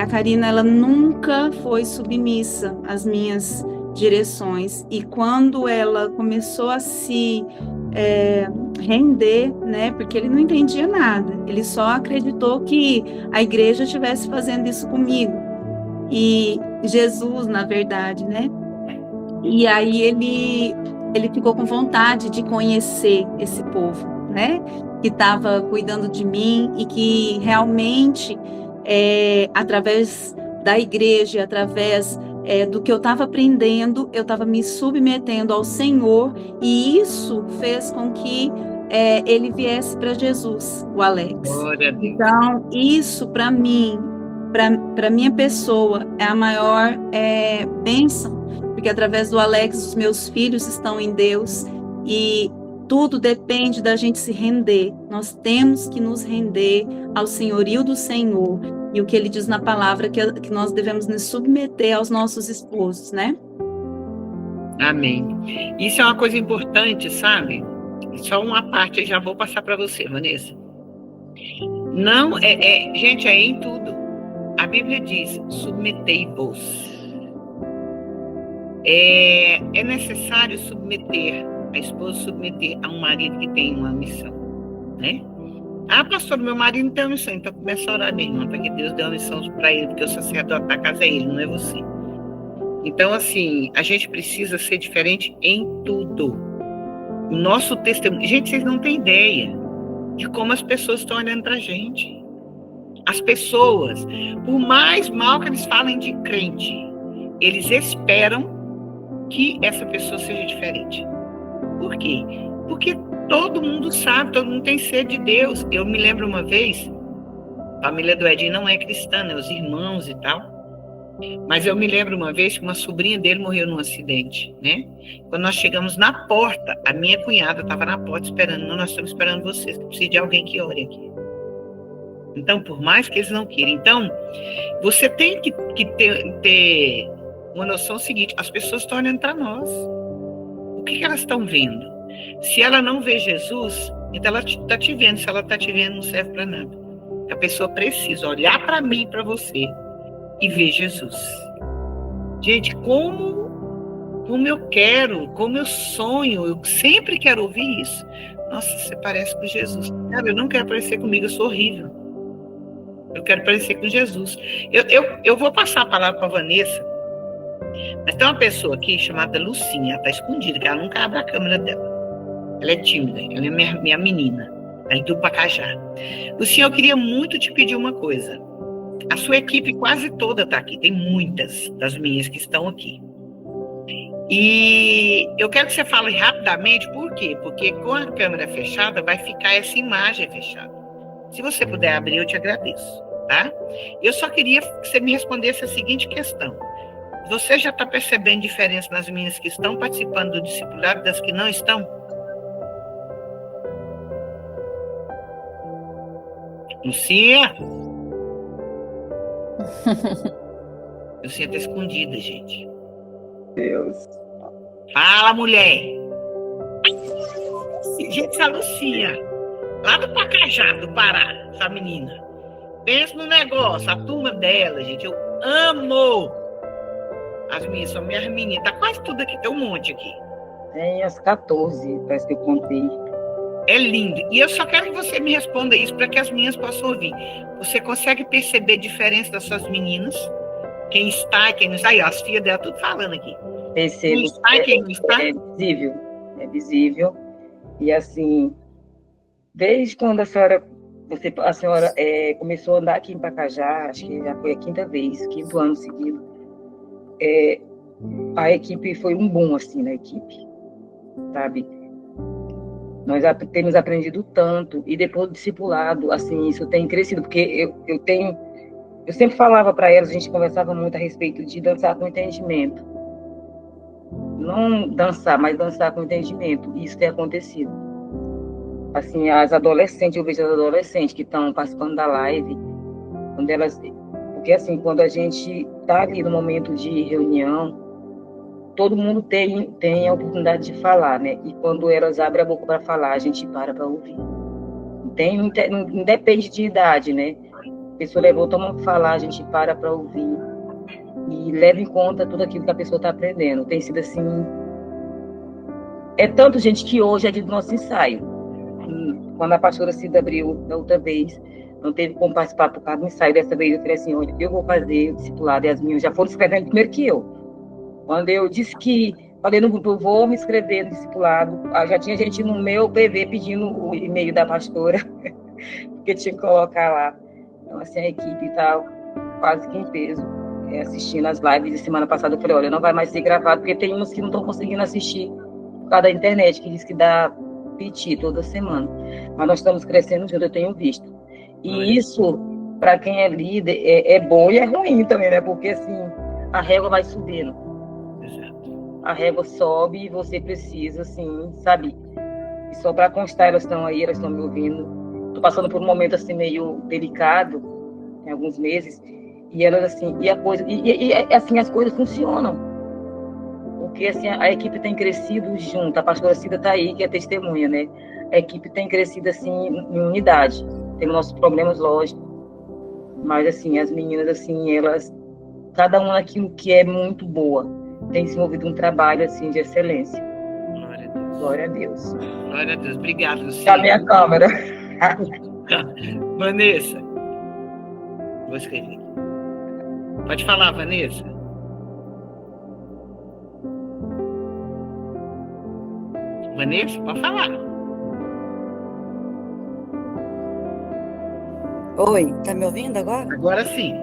a Karina, ela nunca foi submissa às minhas direções. E quando ela começou a se render, né? Porque ele não entendia nada. Ele só acreditou que a igreja estivesse fazendo isso comigo. E Jesus, na verdade, né? E aí ele ficou com vontade de conhecer esse povo, né? Que estava cuidando de mim e que realmente, através da igreja, através do que eu estava aprendendo, eu estava me submetendo ao Senhor, e isso fez com que ele viesse para Jesus, o Alex. Então, isso para mim, para minha pessoa, é a maior bênção, porque através do Alex os meus filhos estão em Deus, e tudo depende da gente se render. Nós temos que nos render ao senhorio do Senhor, e o que ele diz na palavra, que nós devemos nos submeter aos nossos esposos, né? Amém. Isso é uma coisa importante, sabe? Só uma parte, eu já vou passar para você, Vanessa. Não, gente, é em tudo. A Bíblia diz, submetei-vos. É necessário submeter, a esposa submeter a um marido que tem uma missão, né? Ah, pastor, meu marido não tem uma missão, então começa a orar mesmo, para que Deus dê uma missão para ele, porque o sacerdote da casa é ele, não é você. Então, assim, a gente precisa ser diferente em tudo. O nosso testemunho... Gente, vocês não têm ideia de como as pessoas estão olhando para a gente. As pessoas, por mais mal que eles falem de crente, eles esperam que essa pessoa seja diferente. Por quê? Porque todo mundo sabe, todo mundo tem sede de Deus. Eu me lembro uma vez, a família do Edinho não é cristã, né? Os irmãos e tal. Mas eu me lembro uma vez que uma sobrinha dele morreu num acidente, né? Quando nós chegamos na porta, a minha cunhada estava na porta esperando. Não, nós estamos esperando vocês, que precisa de alguém que ore aqui. Então, por mais que eles não queiram. Então, você tem que ter uma noção seguinte, as pessoas estão olhando para nós. O que elas estão vendo? Se ela não vê Jesus, então ela está te vendo. Se ela está te vendo, não serve para nada. A pessoa precisa olhar para mim e para você e ver Jesus. Gente, como eu quero, como eu sonho, eu sempre quero ouvir isso. Nossa, você parece com Jesus. Cara, eu não quero parecer comigo, eu sou horrível. Eu quero parecer com Jesus. Eu vou passar a palavra para a Vanessa, mas tem uma pessoa aqui chamada Lucinha, ela está escondida, que ela nunca abre a câmera dela. Ela é tímida, ela é minha menina, aí do Pacajá. Lucinha, eu queria muito te pedir uma coisa. A sua equipe quase toda está aqui, tem muitas das minhas que estão aqui. E eu quero que você fale rapidamente, por quê? Porque com a câmera fechada vai ficar essa imagem fechada. Se você puder abrir, eu te agradeço, tá? Eu só queria que você me respondesse a seguinte questão. Você já está percebendo diferença nas meninas que estão participando do discipulado e das que não estão? Lucia? Lucia está escondida, gente. Deus. Fala, mulher. Gente, essa Lucia, lá do Pacajá, do Pará, essa menina. Pensa no negócio, a turma dela, gente, eu amo. As minhas são minhas meninas, tá quase tudo aqui, tem um monte aqui. Tem as 14, parece que eu contei. É lindo. E eu só quero que você me responda isso para que as meninas possam ouvir. Você consegue perceber a diferença das suas meninas? Quem está e quem não está? Aí, as filhas dela tudo falando aqui. Percebo. Quem está e quem não está? É visível. E assim, desde quando a senhora começou a andar aqui em Pacajá, acho que já foi a 5ª vez, 5º ano seguido, a equipe foi um boom, assim, na equipe, sabe? Nós temos aprendido tanto, e depois do discipulado, assim, isso tem crescido, porque eu sempre falava para elas, a gente conversava muito a respeito de dançar com entendimento. Não dançar, mas dançar com entendimento, e isso tem acontecido. Assim, as adolescentes, eu vejo as adolescentes que estão participando da live, quando elas... Porque, assim, quando a gente está ali no momento de reunião, todo mundo tem a oportunidade de falar, né? E quando elas abrem a boca para falar, a gente para ouvir. Não depende de idade, né? A pessoa levantou uma falar, a gente para ouvir. E leva em conta tudo aquilo que a pessoa está aprendendo. Tem sido, assim, É tanto, gente, que hoje é dia do nosso ensaio. Quando a pastora Cida abriu da outra vez, não teve como participar por causa do ensaio. Dessa vez eu falei assim, olha, eu vou fazer o discipulado, e as minhas já foram escrevendo primeiro que eu. Quando eu disse que, falei no grupo, eu vou me inscrever no discipulado, já tinha gente no meu PV pedindo o e-mail da pastora, porque tinha que colocar lá. Então, assim, a equipe está quase que em peso, assistindo as lives. E semana passada eu falei, olha, não vai mais ser gravado, porque tem uns que não estão conseguindo assistir por causa da internet, que diz que dá piti toda semana. Mas nós estamos crescendo junto, eu tenho visto. E isso, para quem é líder, é bom e é ruim também, né? Porque, assim, a régua vai subindo. A régua sobe e você precisa, assim, sabe? E só para constar, elas estão aí, elas estão me ouvindo. Estou passando por um momento, assim, meio delicado, em alguns meses, e elas, assim, assim, as coisas funcionam. Porque, assim, a equipe tem crescido junto. A pastora Cida está aí, que é testemunha, né? A equipe tem crescido, assim, em unidade. Temos nossos problemas, lógico. Mas, assim, as meninas, assim, elas, cada uma naquilo que é muito boa, tem desenvolvido um trabalho, assim, de excelência. Glória a Deus. Glória a Deus. Obrigado, Luciana. Tá a minha câmera. Vanessa. Vou escrever. Pode falar, Vanessa. Vanessa, pode falar. Oi, tá me ouvindo agora? Agora sim.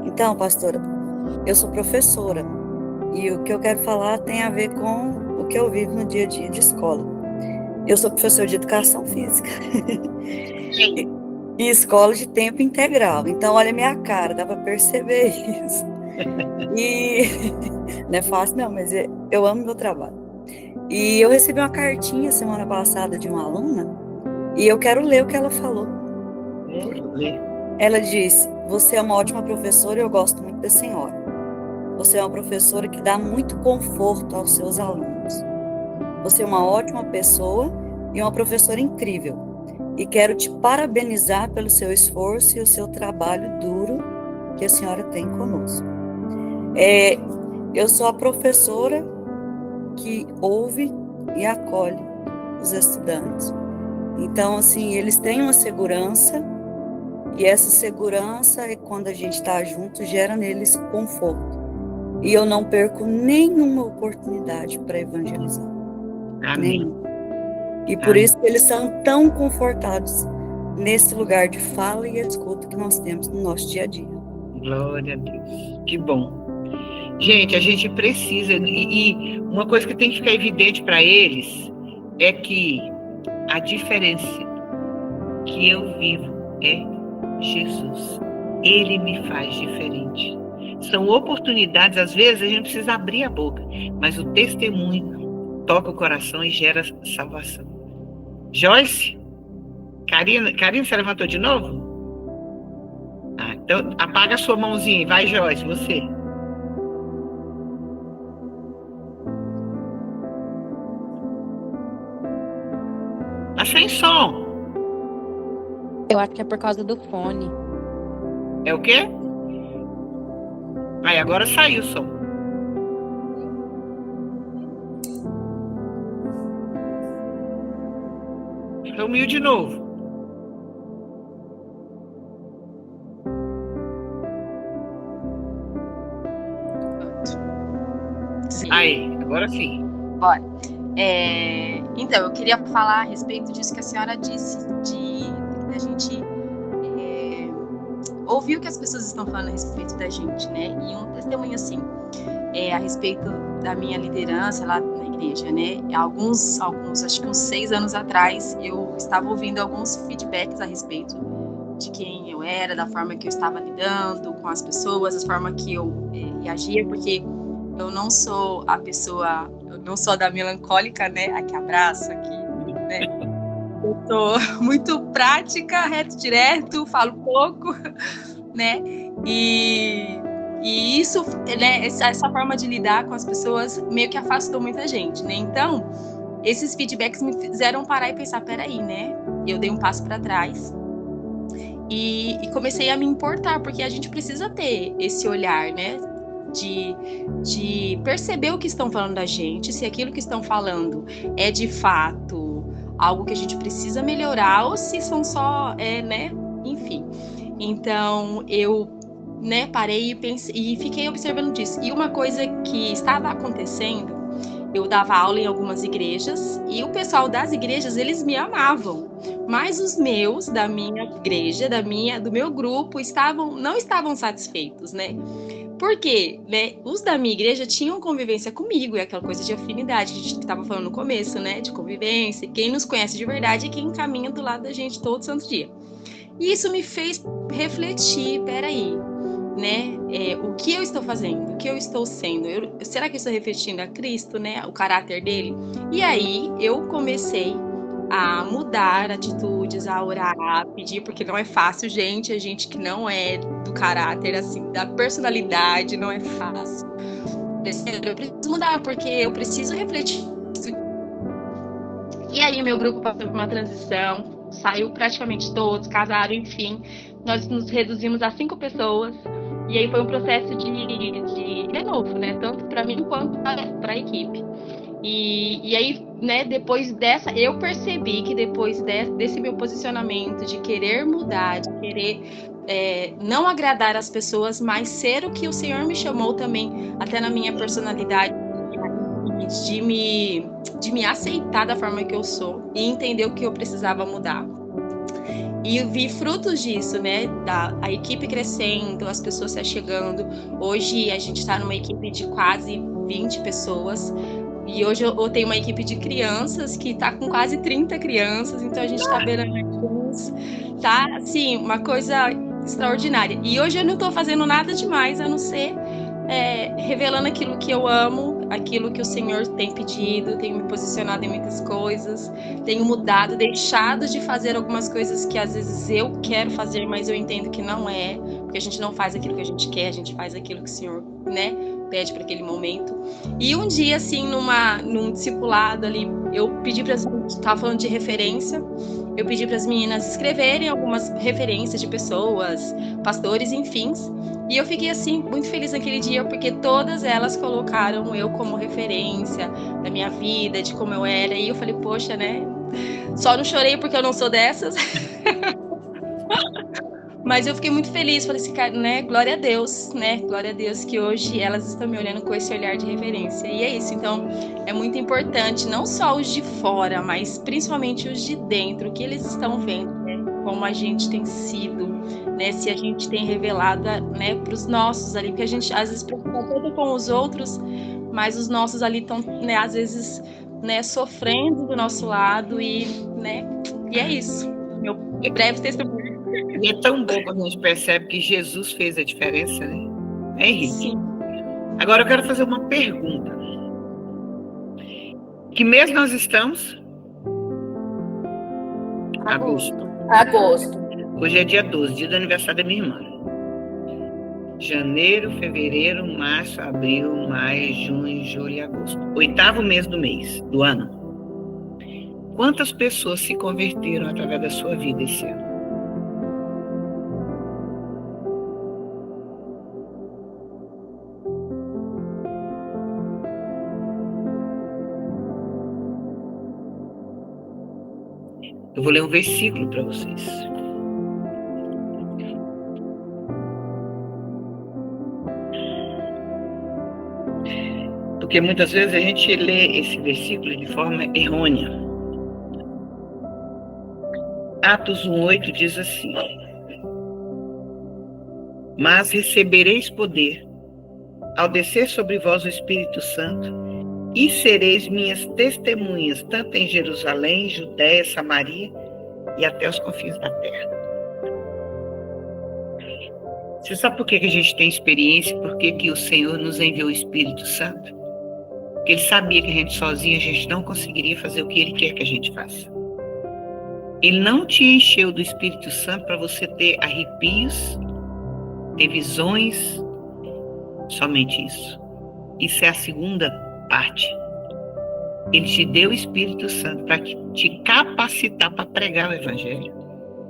Então, pastora, eu sou professora e o que eu quero falar tem a ver com o que eu vivo no dia a dia de escola. Eu sou professora de educação física e escola de tempo integral. Então, olha a minha cara, dá para perceber isso. E não é fácil não, mas eu amo meu trabalho. E eu recebi uma cartinha semana passada de uma aluna e eu quero ler o que ela falou. Ela disse: você é uma ótima professora e eu gosto muito da senhora. Você é uma professora que dá muito conforto aos seus alunos. Você é uma ótima pessoa e uma professora incrível. E quero te parabenizar pelo seu esforço e o seu trabalho duro que a senhora tem conosco. Eu sou a professora que ouve e acolhe os estudantes. Então, assim, eles têm uma segurança, e essa segurança, quando a gente está junto, gera neles conforto. E eu não perco nenhuma oportunidade para evangelizar. Amém. E por isso que eles são tão confortados nesse lugar de fala e escuta que nós temos no nosso dia a dia. Glória a Deus. Que bom. Gente, a gente precisa, e uma coisa que tem que ficar evidente para eles é que a diferença que eu vivo é Jesus. Ele me faz diferente. São oportunidades, às vezes a gente precisa abrir a boca, mas o testemunho toca o coração e gera salvação. Joyce? Karina, você levantou de novo? Então apaga a sua mãozinha, vai, Joyce, você. Tá sem som. Eu acho que é por causa do fone. É o quê? Aí, agora saiu o som. Sumiu de novo. Sim. Aí, agora sim. Bora. Então, eu queria falar a respeito disso que a senhora disse, de a gente ouvir o que as pessoas estão falando a respeito da gente, né? E um testemunho, assim, a respeito da minha liderança lá na igreja, né? Alguns, acho que uns 6 anos atrás, eu estava ouvindo alguns feedbacks a respeito de quem eu era, da forma que eu estava lidando com as pessoas, da forma que eu reagia, porque eu não sou a pessoa, eu não sou da melancólica, né? A que abraça, aqui, né? Eu sou muito prática, reto, direto, falo pouco, né? E isso, né? Essa forma de lidar com as pessoas meio que afastou muita gente, né? Então, esses feedbacks me fizeram parar e pensar, peraí, né? Eu dei um passo para trás e comecei a me importar, porque a gente precisa ter esse olhar, né? de perceber o que estão falando da gente, se aquilo que estão falando é de fato algo que a gente precisa melhorar ou se são só, né, enfim. Então, eu, né, parei e pensei, e fiquei observando disso. E uma coisa que estava acontecendo, eu dava aula em algumas igrejas e o pessoal das igrejas, eles me amavam. Mas os meus, da minha igreja, do meu grupo, não estavam satisfeitos, né? Por quê? Né? Os da minha igreja tinham convivência comigo, e aquela coisa de afinidade que a gente estava falando no começo, né? De convivência, quem nos conhece de verdade e quem caminha do lado da gente todo santo dia. E isso me fez refletir, peraí, né? O que eu estou fazendo? O que eu estou sendo? Será que eu estou refletindo a Cristo, né? O caráter dele? E aí eu comecei a mudar atitudes, a orar, a pedir, porque não é fácil, gente. A gente que não é do caráter, assim, da personalidade, não é fácil. Eu preciso mudar, porque eu preciso refletir isso. E aí meu grupo passou por uma transição, saiu praticamente todos, casaram, enfim. Nós nos reduzimos a 5 pessoas. E aí foi um processo de renovo, né? Tanto para mim quanto para a equipe. E aí, né, depois dessa, eu percebi que depois desse meu posicionamento de querer mudar, de querer não agradar as pessoas, mas ser o que o Senhor me chamou também, até na minha personalidade, de me aceitar da forma que eu sou e entender o que eu precisava mudar. E eu vi frutos disso, né? A equipe crescendo, as pessoas se achegando. Hoje a gente está numa equipe de quase 20 pessoas. E hoje eu tenho uma equipe de crianças que está com quase 30 crianças. Então a gente está beirando alguns. Tá, assim, uma coisa extraordinária. E hoje eu não estou fazendo nada demais, a não ser revelando aquilo que eu amo, aquilo que o Senhor tem pedido, tenho me posicionado em muitas coisas, tenho mudado, deixado de fazer algumas coisas que às vezes eu quero fazer, mas eu entendo que não é, porque a gente não faz aquilo que a gente quer, a gente faz aquilo que o Senhor, né, pede para aquele momento. E um dia, assim, num discipulado ali, eu pedi para as meninas, estava falando de referência, eu pedi para as meninas escreverem algumas referências de pessoas, pastores, enfim. E eu fiquei, assim, muito feliz naquele dia, porque todas elas colocaram eu como referência da minha vida, de como eu era. E eu falei, poxa, né? Só não chorei porque eu não sou dessas. Mas eu fiquei muito feliz, falei assim, cara, né? Glória a Deus, né? Glória a Deus que hoje elas estão me olhando com esse olhar de reverência. E é isso, então é muito importante, não só os de fora, mas principalmente os de dentro, o que eles estão vendo, né? Como a gente tem sido, né? Se a gente tem revelado, né, para os nossos ali, porque a gente às vezes preocupa tanto com os outros, mas os nossos ali estão, né, às vezes, né, sofrendo do nosso lado e, né? E é isso, meu breve testemunho. E é tão bom quando a gente percebe que Jesus fez a diferença, né? É, Henrique? Sim. Agora eu quero fazer uma pergunta. Que mês nós estamos? Agosto. Hoje é dia 12, dia do aniversário da minha irmã. Janeiro, fevereiro, março, abril, maio, junho, julho e agosto. 8º mês do ano. Quantas pessoas se converteram através da sua vida esse ano? Eu vou ler um versículo para vocês. Porque muitas vezes a gente lê esse versículo de forma errônea. Atos 1:8 diz assim: mas recebereis poder ao descer sobre vós o Espírito Santo, e sereis minhas testemunhas, tanto em Jerusalém, Judéia, Samaria e até os confins da terra. Você sabe por que a gente tem experiência? Por que o Senhor nos enviou o Espírito Santo? Porque Ele sabia que a gente sozinha, a gente não conseguiria fazer o que Ele quer que a gente faça. Ele não te encheu do Espírito Santo para você ter arrepios, ter visões, somente isso. Isso é a segunda parte. Ele te deu o Espírito Santo para te capacitar para pregar o Evangelho,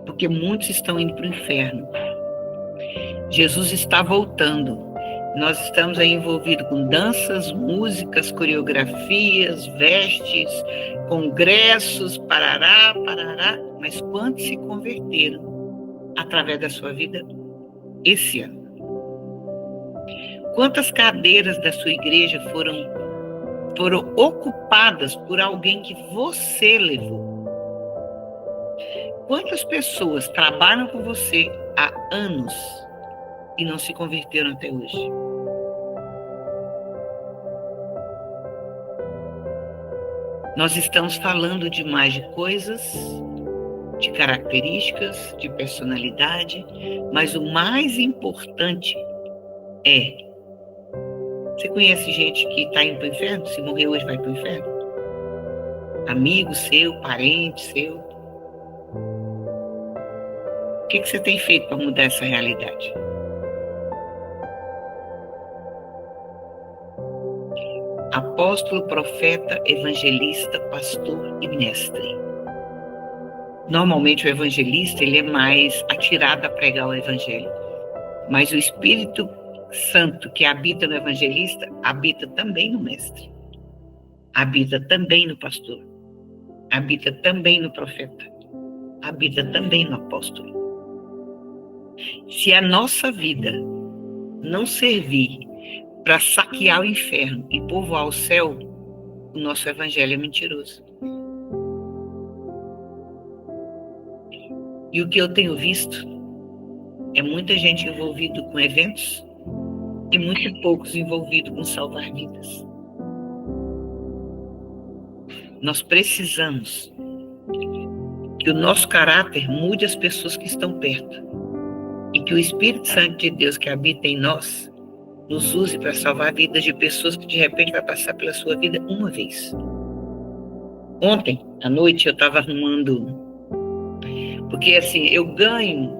porque muitos estão indo para o inferno. Jesus está voltando Nós estamos aí envolvidos com danças, músicas, coreografias, vestes, congressos, parará, parará. Mas quantos se converteram através da sua vida esse ano? Quantas cadeiras da sua igreja foram ocupadas por alguém que você levou? Quantas pessoas trabalham com você há anos e não se converteram até hoje? Nós estamos falando demais de coisas, de características, de personalidade, mas o mais importante é: você conhece gente que está indo para o inferno? Se morrer hoje vai para o inferno? Amigo seu, parente seu? O que você tem feito para mudar essa realidade? Apóstolo, profeta, evangelista, pastor e mestre. Normalmente o evangelista ele é mais atirado a pregar o evangelho, mas o Espírito Santo que habita no evangelista habita também no mestre, habita também no pastor, habita também no profeta, habita também no apóstolo. Se a nossa vida não servir para saquear o inferno e povoar o céu, o nosso evangelho é mentiroso. E o que eu tenho visto é muita gente envolvida com eventos e muito poucos envolvidos com salvar vidas. Nós precisamos que o nosso caráter mude as pessoas que estão perto e que o Espírito Santo de Deus que habita em nós nos use para salvar vidas de pessoas que de repente vai passar pela sua vida uma vez. Ontem à noite eu estava arrumando, porque assim, eu ganho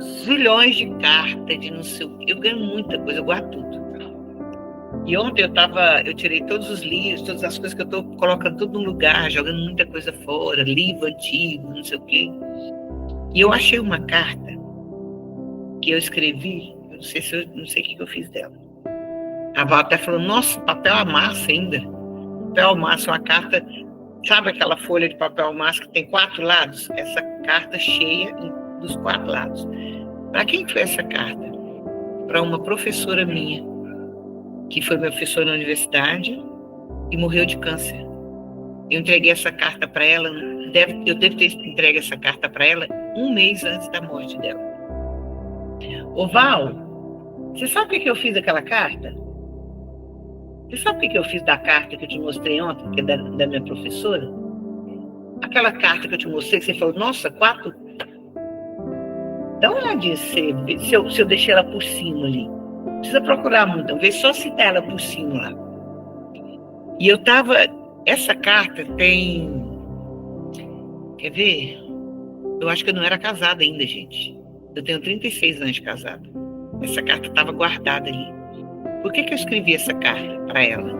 zilhões de cartas, de não sei o que, eu ganho muita coisa, eu guardo tudo. E ontem eu tirei todos os livros, todas as coisas que eu estou colocando tudo no lugar, jogando muita coisa fora, livro antigo, não sei o quê. E eu achei uma carta que eu escrevi, não sei o que eu fiz dela. A Val até falou, nossa, papel amassa ainda. Papel amassa, uma carta, sabe aquela folha de papel amassa que tem 4 lados? Essa carta cheia dos 4 lados. Para quem foi essa carta? Para uma professora minha, que foi minha professora na universidade e morreu de câncer. Eu entreguei essa carta para ela, eu devo ter entregue essa carta para ela 1 mês antes da morte dela. Ô Val, você sabe o que eu fiz daquela carta? Você sabe o que eu fiz da carta que eu te mostrei ontem, que é da minha professora? Aquela carta que eu te mostrei, que você falou, nossa, 4... Dá uma olhadinha se eu deixei ela por cima ali. Não precisa procurar muito, não. Vê só se tá ela por cima lá. E eu tava... Essa carta tem... Quer ver? Eu acho que eu não era casada ainda, gente. Eu tenho 36 anos de casada. Essa carta estava guardada ali. Por que eu escrevi essa carta para ela?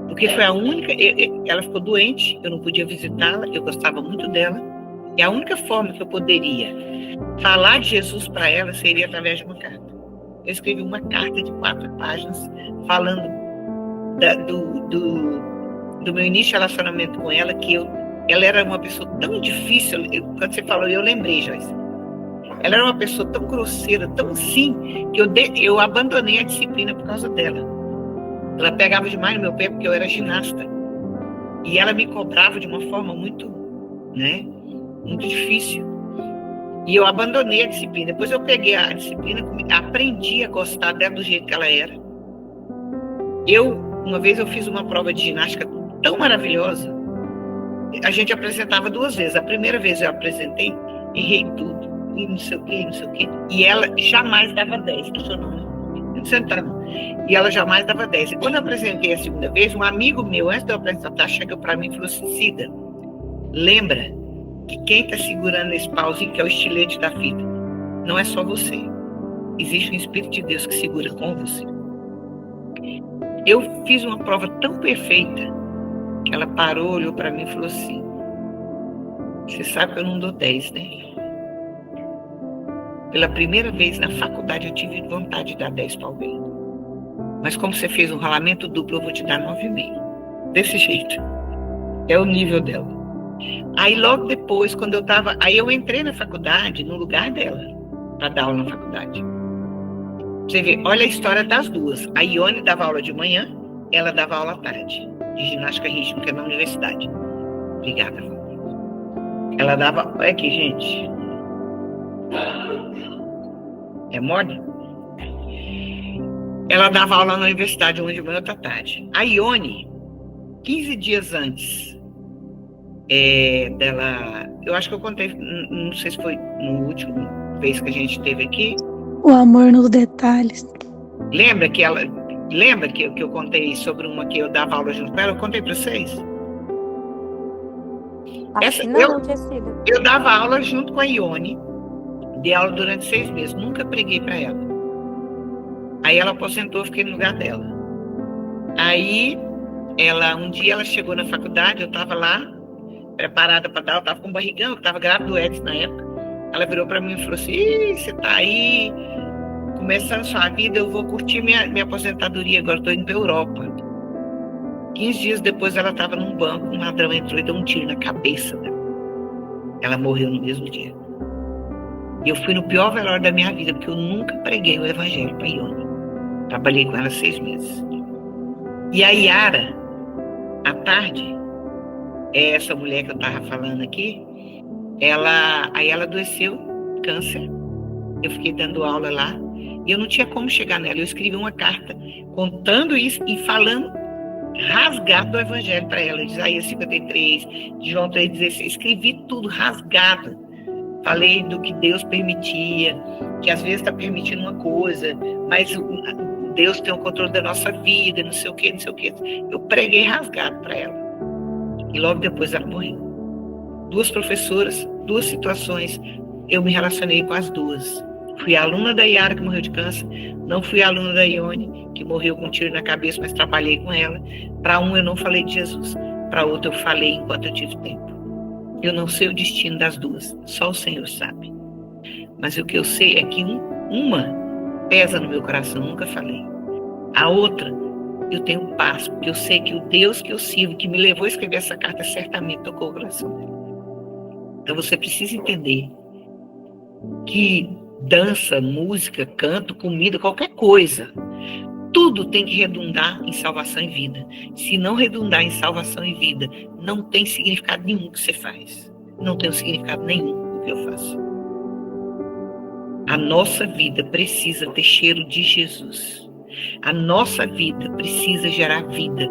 Porque foi a única... Ela ficou doente, eu não podia visitá-la, eu gostava muito dela. E a única forma que eu poderia falar de Jesus para ela seria através de uma carta. Eu escrevi uma carta de 4 páginas falando do meu início de relacionamento com ela, que ela era uma pessoa tão difícil. Quando você falou, eu lembrei, Joyce. Ela era uma pessoa tão grosseira, tão assim, que eu abandonei a disciplina por causa dela. Ela pegava demais no meu pé porque eu era ginasta. E ela me cobrava de uma forma muito, né, muito difícil. E eu abandonei a disciplina. Depois eu peguei a disciplina, aprendi a gostar dela do jeito que ela era. Uma vez eu fiz uma prova de ginástica tão maravilhosa. A gente apresentava 2 vezes. A primeira vez eu apresentei, errei tudo. E não sei o que, não sei o que. E ela jamais dava 10, que seu nome. E ela jamais dava 10. E quando eu apresentei a segunda vez, um amigo meu, antes de eu apresentar, chegou para mim e falou assim, Cida, lembra que quem está segurando esse pauzinho, que é o estilete da vida, não é só você. Existe um Espírito de Deus que segura com você. Eu fiz uma prova tão perfeita que ela parou, olhou para mim e falou assim, você sabe que eu não dou 10, né? Pela primeira vez na faculdade eu tive vontade de dar 10 para alguém. Mas como você fez um rolamento duplo, eu vou te dar 9,5. Desse jeito. É o nível dela. Aí logo depois, quando eu tava... Aí eu entrei na faculdade, no lugar dela, para dar aula na faculdade. Você vê, olha a história das duas. A Ione dava aula de manhã, ela dava aula à tarde, de ginástica rítmica na universidade. Obrigada. Ela dava... Olha aqui, gente. É mole? Ela dava aula na universidade, uma de manhã, outra tarde. A Ione, 15 dias antes dela... Eu acho que eu contei, não sei se foi no último vez que a gente esteve aqui. O amor nos detalhes. Lembra que eu contei sobre uma que eu dava aula junto com ela? Eu contei para vocês? Eu dava aula junto com a Ione, dei aula durante 6 meses, nunca preguei para ela. Aí ela aposentou, eu fiquei no lugar dela. Aí, um dia ela chegou na faculdade, eu estava lá, preparada para dar aula, estava com barrigão, eu estava grávida do Edson na época. Ela virou para mim e falou assim: você está aí, começando sua vida, eu vou curtir minha aposentadoria, agora estou indo para a Europa. 15 dias depois ela estava num banco, um ladrão entrou e deu um tiro na cabeça dela. Ela morreu no mesmo dia. E eu fui no pior velório da minha vida, porque eu nunca preguei o evangelho para a Ione. Trabalhei com ela 6 meses. E a Yara, à tarde, essa mulher que eu estava falando aqui, aí ela adoeceu, câncer. Eu fiquei dando aula lá, e eu não tinha como chegar nela. Eu escrevi uma carta contando isso e falando rasgado do evangelho para ela, de Isaías 53, de João 3,16. Escrevi tudo rasgado. Falei do que Deus permitia, que às vezes está permitindo uma coisa, mas Deus tem o controle da nossa vida, não sei o quê, não sei o quê. Eu preguei rasgado para ela. E logo depois ela morreu. 2 professoras, 2 situações, eu me relacionei com as 2. Fui aluna da Yara, que morreu de câncer, não fui aluna da Ione, que morreu com um tiro na cabeça, mas trabalhei com ela. Para um eu não falei de Jesus, para outra eu falei enquanto eu tive tempo. Eu não sei o destino das 2, só o Senhor sabe. Mas o que eu sei é que uma pesa no meu coração, nunca falei. A outra, eu tenho paz, porque eu sei que o Deus que eu sirvo, que me levou a escrever essa carta, certamente tocou o coração dela. Então você precisa entender que dança, música, canto, comida, qualquer coisa, tudo tem que redundar em salvação e vida. Se não redundar em salvação e vida, não tem significado nenhum que você faz. Não tem significado nenhum o que eu faço. A nossa vida precisa ter cheiro de Jesus. A nossa vida precisa gerar vida.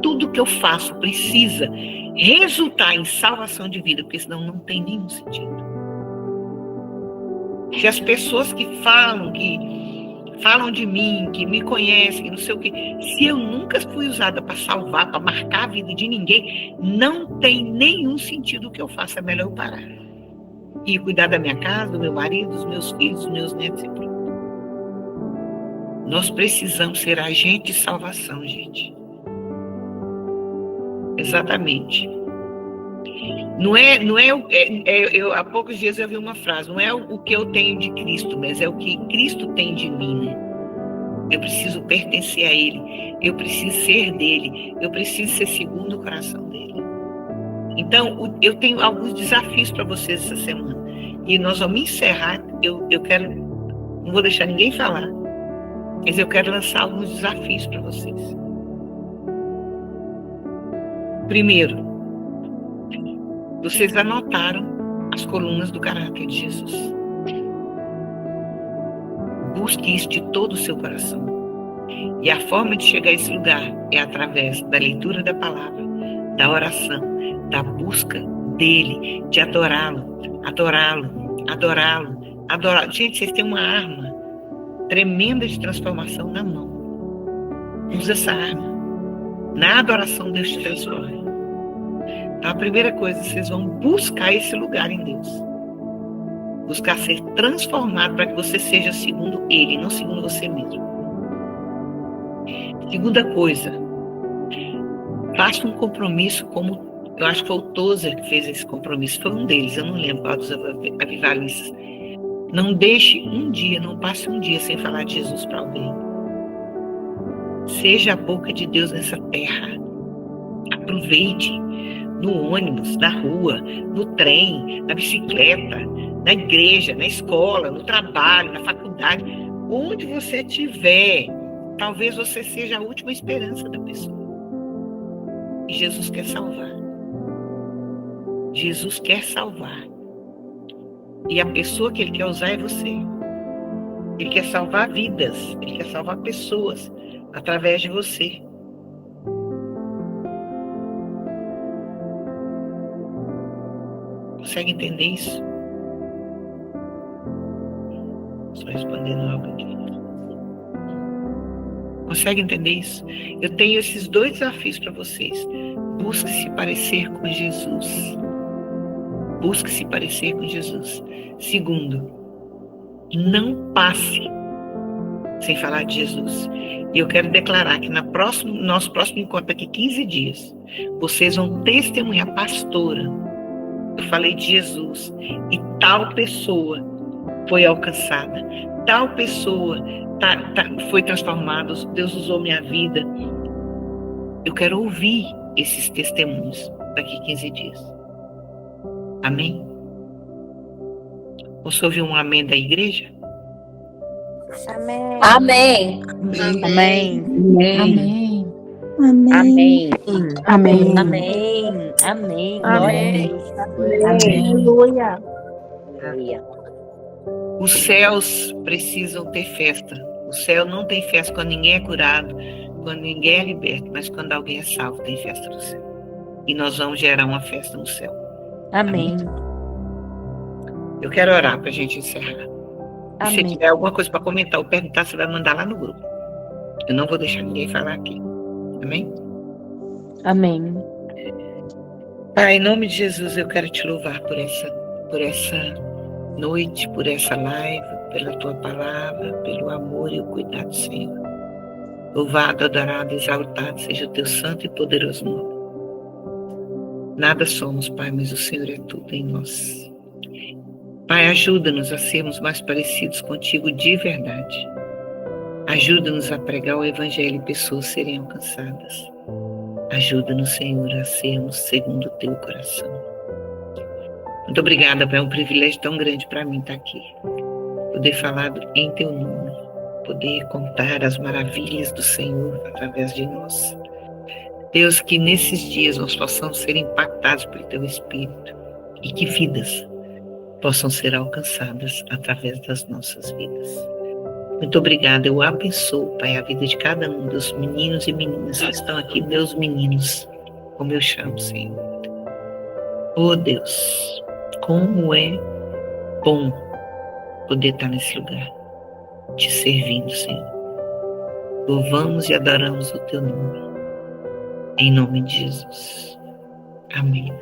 Tudo que eu faço precisa resultar em salvação de vida, porque senão não tem nenhum sentido. Se as pessoas que falam de mim, que me conhecem, que não sei o quê, se eu nunca fui usada para salvar, para marcar a vida de ninguém, não tem nenhum sentido o que eu faço, é melhor eu parar. E cuidar da minha casa, do meu marido, dos meus filhos, dos meus netos e pronto. Nós precisamos ser agentes de salvação, gente. Exatamente. Há poucos dias eu vi uma frase, não é o que eu tenho de Cristo, mas é o que Cristo tem de mim, né? Eu preciso pertencer a Ele, eu preciso ser dele, eu preciso ser segundo o coração dele. Então, eu tenho alguns desafios para vocês essa semana, e nós vamos encerrar, eu quero, não vou deixar ninguém falar, mas eu quero lançar alguns desafios para vocês. Primeiro, vocês anotaram as colunas do caráter de Jesus. Busque isso de todo o seu coração. E a forma de chegar a esse lugar é através da leitura da palavra, da oração, da busca dele, de adorá-lo, adorá-lo, adorá-lo, adorá-lo. Gente, vocês têm uma arma tremenda de transformação na mão. Usa essa arma. Na adoração, Deus te transforma. Então, a primeira coisa, vocês vão buscar esse lugar em Deus. Buscar ser transformado para que você seja segundo Ele, não segundo você mesmo. Segunda coisa, faça um compromisso como, eu acho que foi o Tozer que fez esse compromisso, foi um deles, eu não lembro qual dos avivalistas. Não deixe um dia, não passe um dia sem falar de Jesus para alguém. Seja a boca de Deus nessa terra. Aproveite no ônibus, na rua, no trem, na bicicleta, na igreja, na escola, no trabalho, na faculdade. Onde você estiver, talvez você seja a última esperança da pessoa. E Jesus quer salvar. Jesus quer salvar. E a pessoa que Ele quer usar é você. Ele quer salvar vidas. Ele quer salvar pessoas através de você. Consegue entender isso? Só respondendo algo aqui. Consegue entender isso? Eu tenho esses 2 desafios para vocês. Busque se parecer com Jesus. Busque se parecer com Jesus. Segundo, não passe sem falar de Jesus. E eu quero declarar que nosso próximo encontro, daqui 15 dias, vocês vão testemunhar, pastora, eu falei de Jesus e tal pessoa foi alcançada, tal pessoa foi transformada, Deus usou minha vida. Eu quero ouvir esses testemunhos daqui 15 dias. Amém? Posso ouvir um amém da igreja? Amém. Amém. Amém. Amém. Amém. Amém. Amém. Amém. Glória a Deus. Aleluia. Aleluia. Os céus precisam ter festa. O céu não tem festa quando ninguém é curado, quando ninguém é liberto, mas quando alguém é salvo, tem festa no céu. E nós vamos gerar uma festa no céu. Amém. Eu quero orar para a gente encerrar. E se Amém. tiver alguma coisa para comentar ou perguntar, você vai mandar lá no grupo. Eu não vou deixar ninguém falar aqui. Amém? Amém. Pai, em nome de Jesus, eu quero te louvar por essa noite, por essa live, pela tua palavra, pelo amor e o cuidado, Senhor. Louvado, adorado, exaltado seja o teu santo e poderoso nome. Nada somos, Pai, mas o Senhor é tudo em nós. Pai, ajuda-nos a sermos mais parecidos contigo de verdade. Ajuda-nos a pregar o Evangelho e pessoas serem alcançadas. Ajuda-nos, Senhor, a sermos segundo o teu coração. Muito obrigada, Pai, é um privilégio tão grande para mim estar aqui. Poder falar em teu nome, poder contar as maravilhas do Senhor através de nós. Deus, que nesses dias nós possamos ser impactados pelo teu Espírito e que vidas possam ser alcançadas através das nossas vidas. Muito obrigada, eu abençoo, Pai, a vida de cada um dos meninos e meninas que estão aqui, meus meninos, como eu chamo, Senhor. Oh Deus, como é bom poder estar nesse lugar, te servindo, Senhor. Louvamos e adoramos o teu nome, em nome de Jesus. Amém.